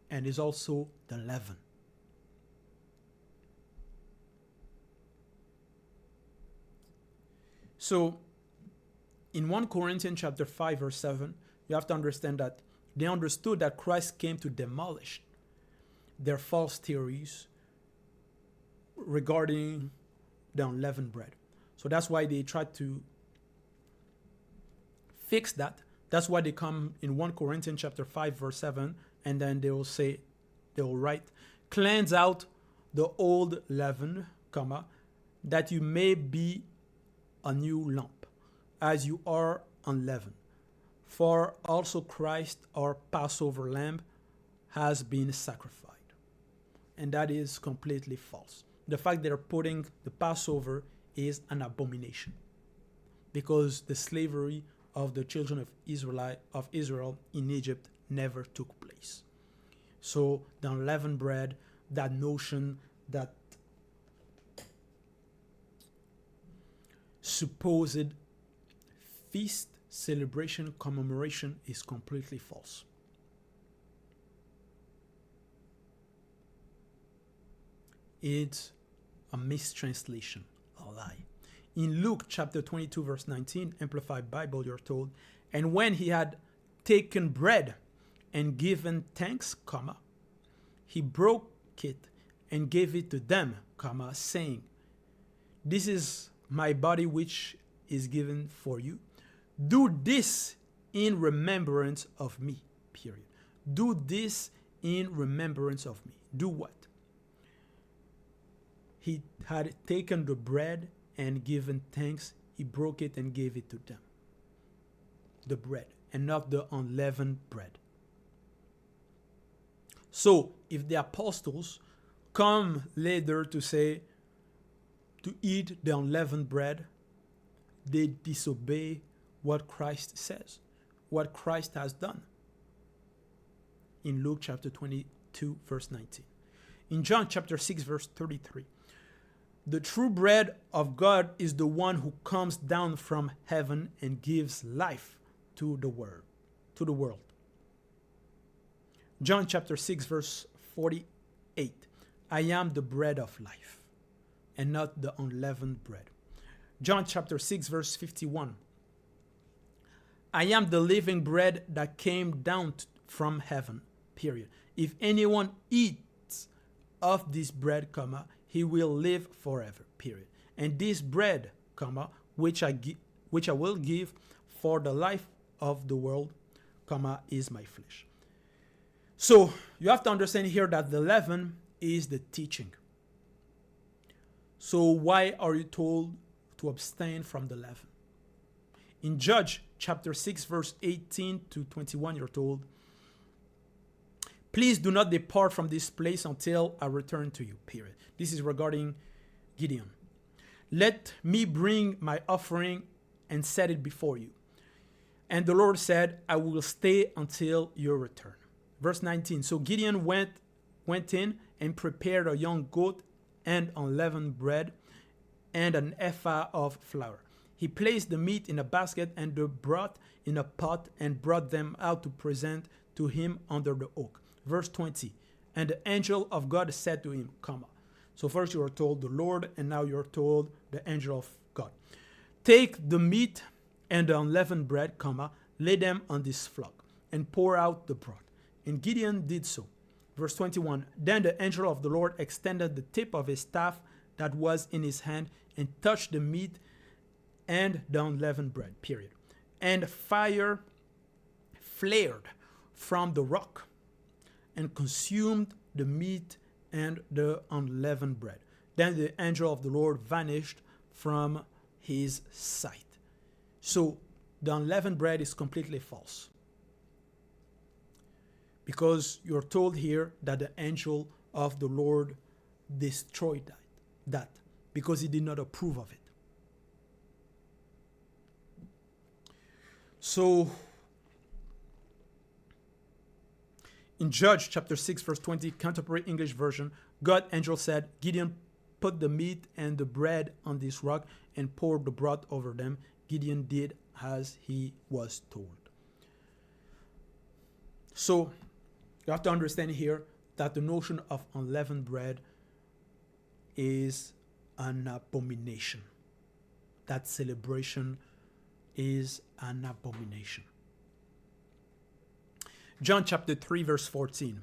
and is also the leaven. So, in 1 Corinthians chapter 5, verse 7, you have to understand that they understood that Christ came to demolish their false theories regarding the unleavened bread. So that's why they tried to fix that. That's why they come in 1 Corinthians chapter 5, verse 7, and then they will write, cleanse out the old leaven, comma, that you may be a new lump, as you are unleavened. For also Christ, our Passover lamb, has been sacrificed. And that is completely false. The fact they're putting the Passover is an abomination, because the slavery of the children of Israel in Egypt never took place. So the unleavened bread, that notion, that supposed feast, celebration, commemoration is completely false. It's a mistranslation, a lie. In Luke chapter 22, verse 19, Amplified Bible, you're told, and when he had taken bread and given thanks, comma, he broke it and gave it to them, comma, saying, this is my body which is given for you. Do this in remembrance of me, period. Do this in remembrance of me. Do what? He had taken the bread and given thanks. He broke it and gave it to them. The bread, and not the unleavened bread. So, if the apostles come later to say, to eat the unleavened bread, they disobey what Christ says, what Christ has done. In Luke chapter 22, verse 19. In John chapter 6, verse 33. The true bread of God is the one who comes down from heaven and gives life to the world. John chapter 6, verse 48. I am the bread of life, and not the unleavened bread. John chapter 6, verse 51. I am the living bread that came down from heaven, period. If anyone eats of this bread, comma, he will live forever, period. And this bread, comma, which I which I will give for the life of the world, is my flesh. So you have to understand here that the leaven is the teaching. So why are you told to abstain from the leaven? In Judge chapter 6, verse 18 to 21, you're told, please do not depart from this place until I return to you, period. This is regarding Gideon. Let me bring my offering and set it before you. And the Lord said, I will stay until your return. Verse 19, so Gideon went in and prepared a young goat and unleavened bread and an ephah of flour. He placed the meat in a basket and the broth in a pot and brought them out to present to him under the oak. Verse 20, and the angel of God said to him, So first you are told the Lord, and now you're told the angel of God. Take the meat and the unleavened bread, lay them on this flock, and pour out the broth. And Gideon did so. Verse 21, then the angel of the Lord extended the tip of his staff that was in his hand and touched the meat and the unleavened bread, period. And fire flared from the rock and consumed the meat and the unleavened bread. Then the angel of the Lord vanished from his sight. So the unleavened bread is completely false. Because you're told here that the angel of the Lord destroyed that because he did not approve of it. So in Judge chapter 6 verse 20, Contemporary English Version, God angel said, Gideon put the meat and the bread on this rock and poured the broth over them. Gideon did as he was told. So you have to understand here that the notion of unleavened bread is an abomination. That celebration is an abomination. John chapter 3 verse 14.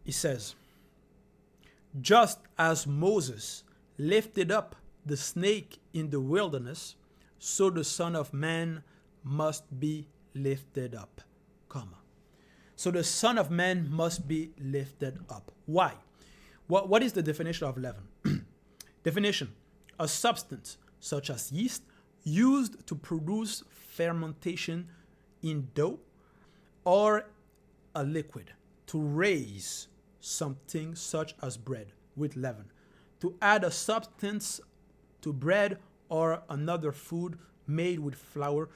It says, just as Moses lifted up the snake in the wilderness, so the Son of Man must be lifted up, So the Son of Man must be lifted up. Why? What is the definition of leaven? Definition: a substance such as yeast used to produce fermentation in dough, or a liquid to raise something such as bread with leaven, to add a substance to bread or another food made with flour,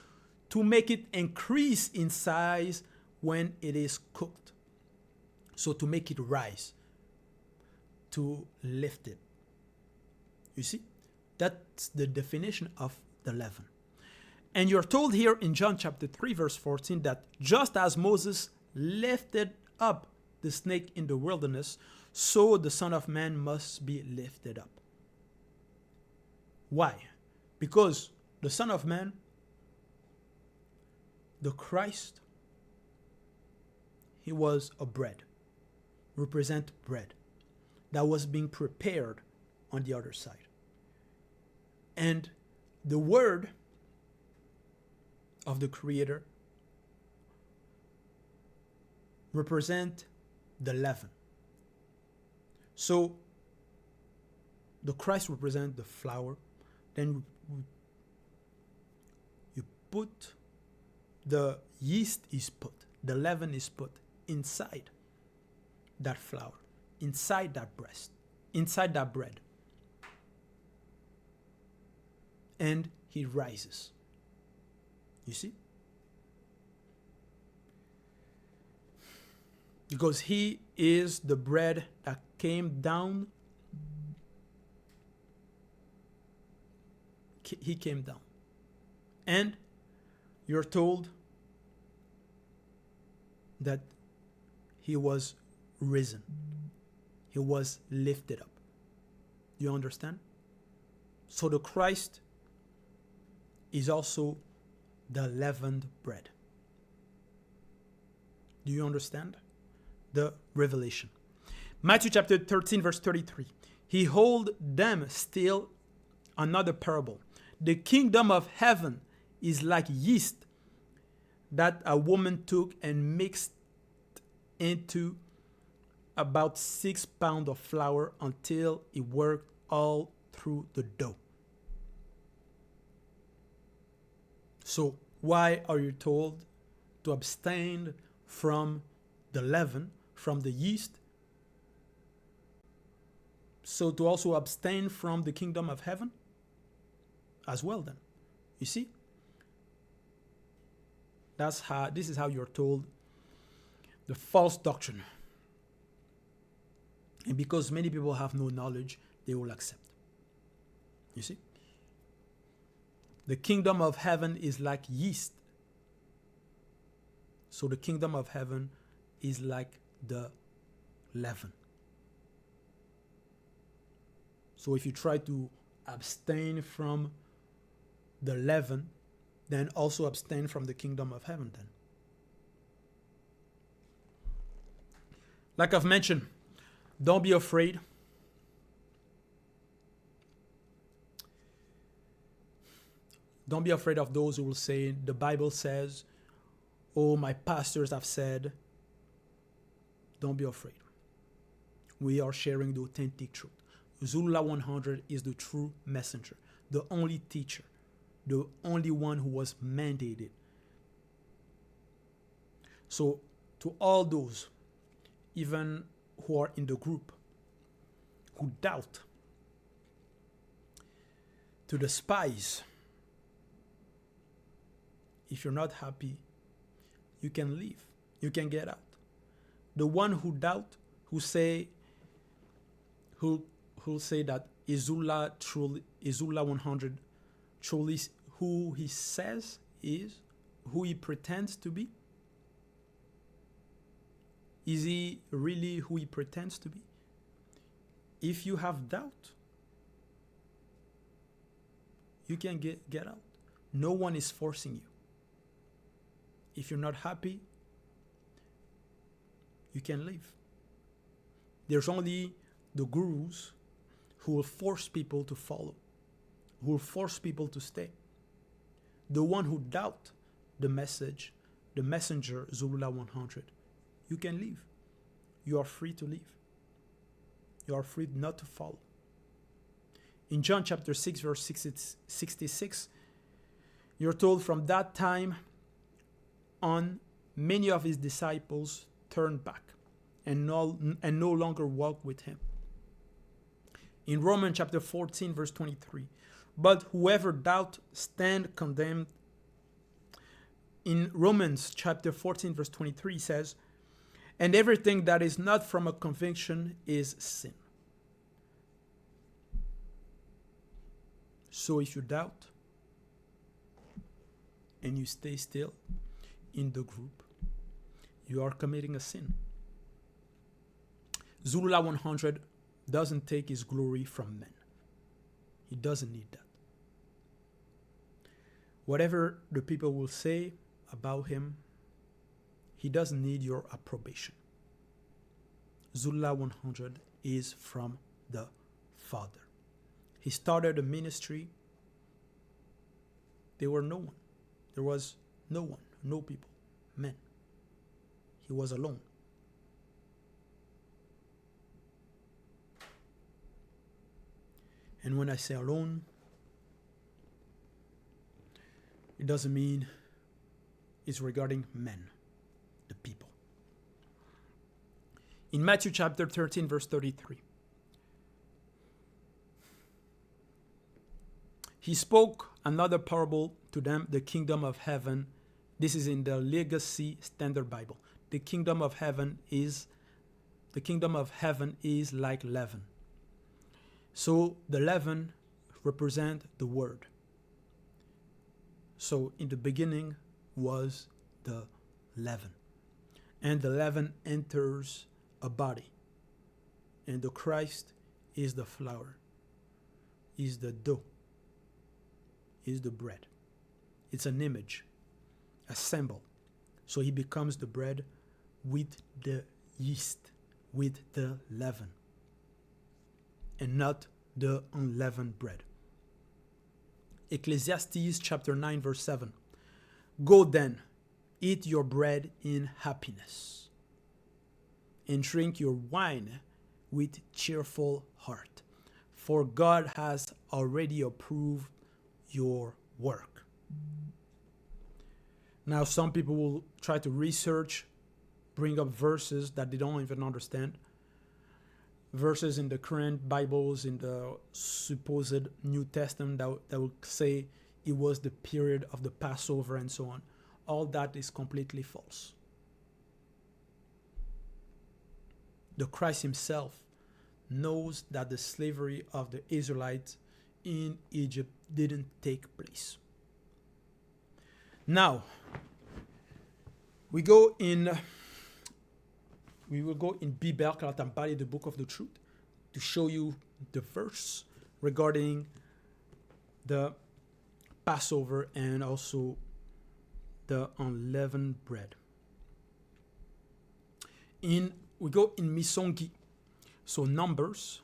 to make it increase in size when it is cooked. So to make it rise, to lift it. You see, that's the definition of the leaven. And you're told here in John chapter 3 verse 14 that just as Moses lifted up the snake in the wilderness, so the Son of Man must be lifted up. Why? Because the Son of Man, the Christ, he was a bread, represent bread that was being prepared on the other side. And the word of the Creator represent the leaven. So the Christ represent the flour. Then you put the yeast is put, the leaven is put inside that flour, inside that breast, inside that bread. And he rises. You see? Because he is the bread that came down. He came down. And you're told that he was risen. He was lifted up. You understand? So the Christ is also the leavened bread. Do you understand the revelation? Matthew chapter 13 verse 33. He hold them still another parable. The kingdom of heaven is like yeast that a woman took and mixed into about 6 pounds of flour until it worked all through the dough. So why are you told to abstain from the leaven, from the yeast? So to also abstain from the kingdom of heaven as well then. You see? This is how you're told the false doctrine. And because many people have no knowledge, they will accept. You see? The kingdom of heaven is like yeast. So the kingdom of heaven is like the leaven. So if you try to abstain from the leaven, then also abstain from the kingdom of heaven then. Like I've mentioned, don't be afraid. Don't be afraid of those who will say, the Bible says, oh, my pastors have said. Don't be afraid. We are sharing the authentic truth. Zulula 100 is the true messenger, the only teacher, the only one who was mandated. So to all those, even who are in the group, who doubt, to the spies, if you're not happy, you can leave. You can get out. The one who doubt, who say that Zulula 100 truly who he says is, who he pretends to be. Is he really who he pretends to be? If you have doubt, you can get out. No one is forcing you. If you're not happy, you can leave. There's only the gurus who will force people to follow, who will force people to stay. The one who doubt the message, the messenger, Zulula 100, you can leave. You are free to leave. You are free not to follow. In John chapter 6, verse 66, you're told from that time on, many of his disciples turned back and no longer walked with him. In Romans chapter 14, verse 23, but whoever doubt stand condemned. In Romans chapter 14, verse 23 says, and everything that is not from a conviction is sin. So if you doubt and you stay still in the group, you are committing a sin. Zulula 100 doesn't take his glory from men. He doesn't need that. Whatever the people will say about him, he doesn't need your approbation. Zulula 100 is from the Father. He started a ministry. There were no one. There was no one, no people, men. He was alone. And when I say alone, it doesn't mean it's regarding men, the people. In Matthew chapter 13, verse 33, he spoke another parable to them, the kingdom of heaven. This is in the Legacy Standard Bible. The kingdom of heaven is like leaven. So the leaven represent the word. So in the beginning was the leaven. And the leaven enters a body. And the Christ is the flour, is the dough, is the bread. It's an image, a symbol. So he becomes the bread with the yeast, with the leaven, and not the unleavened bread. Ecclesiastes chapter 9 verse 7. Go then, eat your bread in happiness, and drink your wine with cheerful heart, for God has already approved your work. Now, some people will try to research, bring up verses that they don't even understand. Verses in the current Bibles, in the supposed New Testament, that will say it was the period of the Passover and so on. All that is completely false. The Christ himself knows that the slavery of the Israelites in Egypt didn't take place. Now, we will go in Biber Kalatambali, the book of the truth, to show you the verse regarding the Passover and also the unleavened bread. We go in Misongi, so Numbers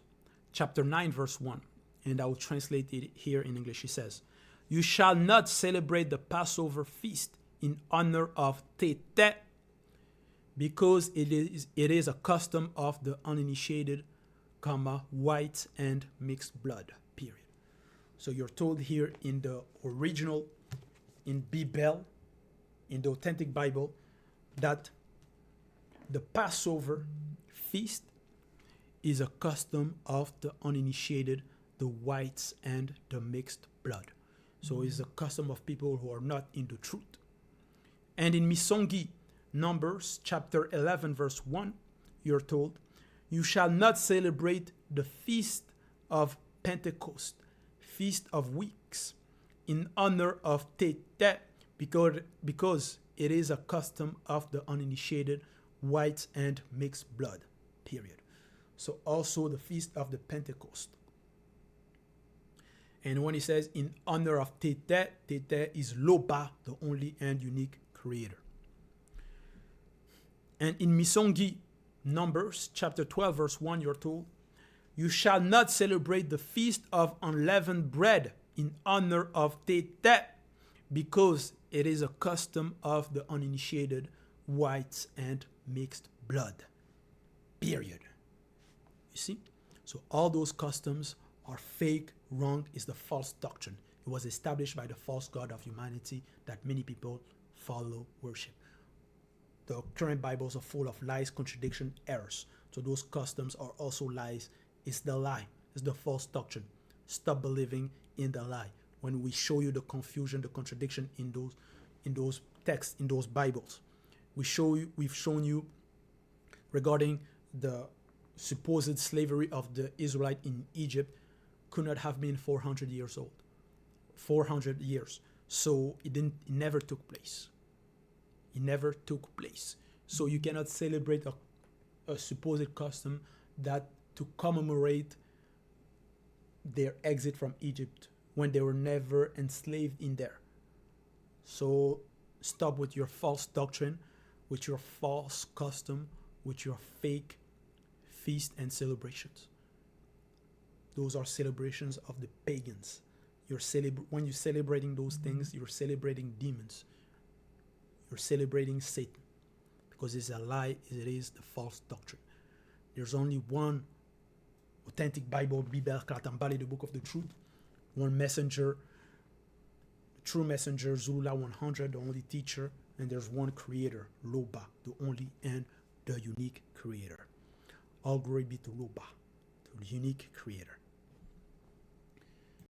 chapter 9 verse 1, and I will translate it here in English. It says, "You shall not celebrate the Passover feast in honor of Tete, because it is a custom of the uninitiated, white and mixed blood, period." So you're told here in the original, in Bibel, in the authentic Bible, that the Passover feast is a custom of the uninitiated, the whites and the mixed blood. So it's a custom of people who are not in the truth. And in Misongi, Numbers chapter 11 verse 1, you're told, "You shall not celebrate the feast of Pentecost, feast of weeks, in honor of Tete, because it is a custom of the uninitiated, whites and mixed blood, period." So also the feast of the Pentecost. And when he says in honor of Tete, Tete is Loba, the only and unique creator. And in Misongi, Numbers chapter 12 verse 1, you're told, "You shall not celebrate the feast of unleavened bread in honor of Tete, because it is a custom of the uninitiated, whites and mixed blood, period." You see? So all those customs are fake, wrong, is the false doctrine. It was established by the false god of humanity that many people follow, worship. The current Bibles are full of lies, contradiction, errors. So those customs are also lies. It's the lie. It's the false doctrine. Stop believing in the lie. When we show you the confusion, the contradiction in those texts, in those Bibles, we've shown you regarding the supposed slavery of the Israelite in Egypt could not have been 400 years old. 400 years. So it never took place. It never took place. So you cannot celebrate a supposed custom that to commemorate their exit from Egypt when they were never enslaved in there. So stop with your false doctrine, with your false custom, with your fake feast and celebrations. Those are celebrations of the pagans. When you're celebrating those things, you're celebrating demons. You're celebrating Satan, because it's a lie. It is the false doctrine. There's only one authentic Bible, Bibel Kratambali, the book of the truth. One messenger, true messenger, Zulula 100, the only teacher, and there's one creator, Loba, the only and the unique creator. All glory be to Loba, the unique creator.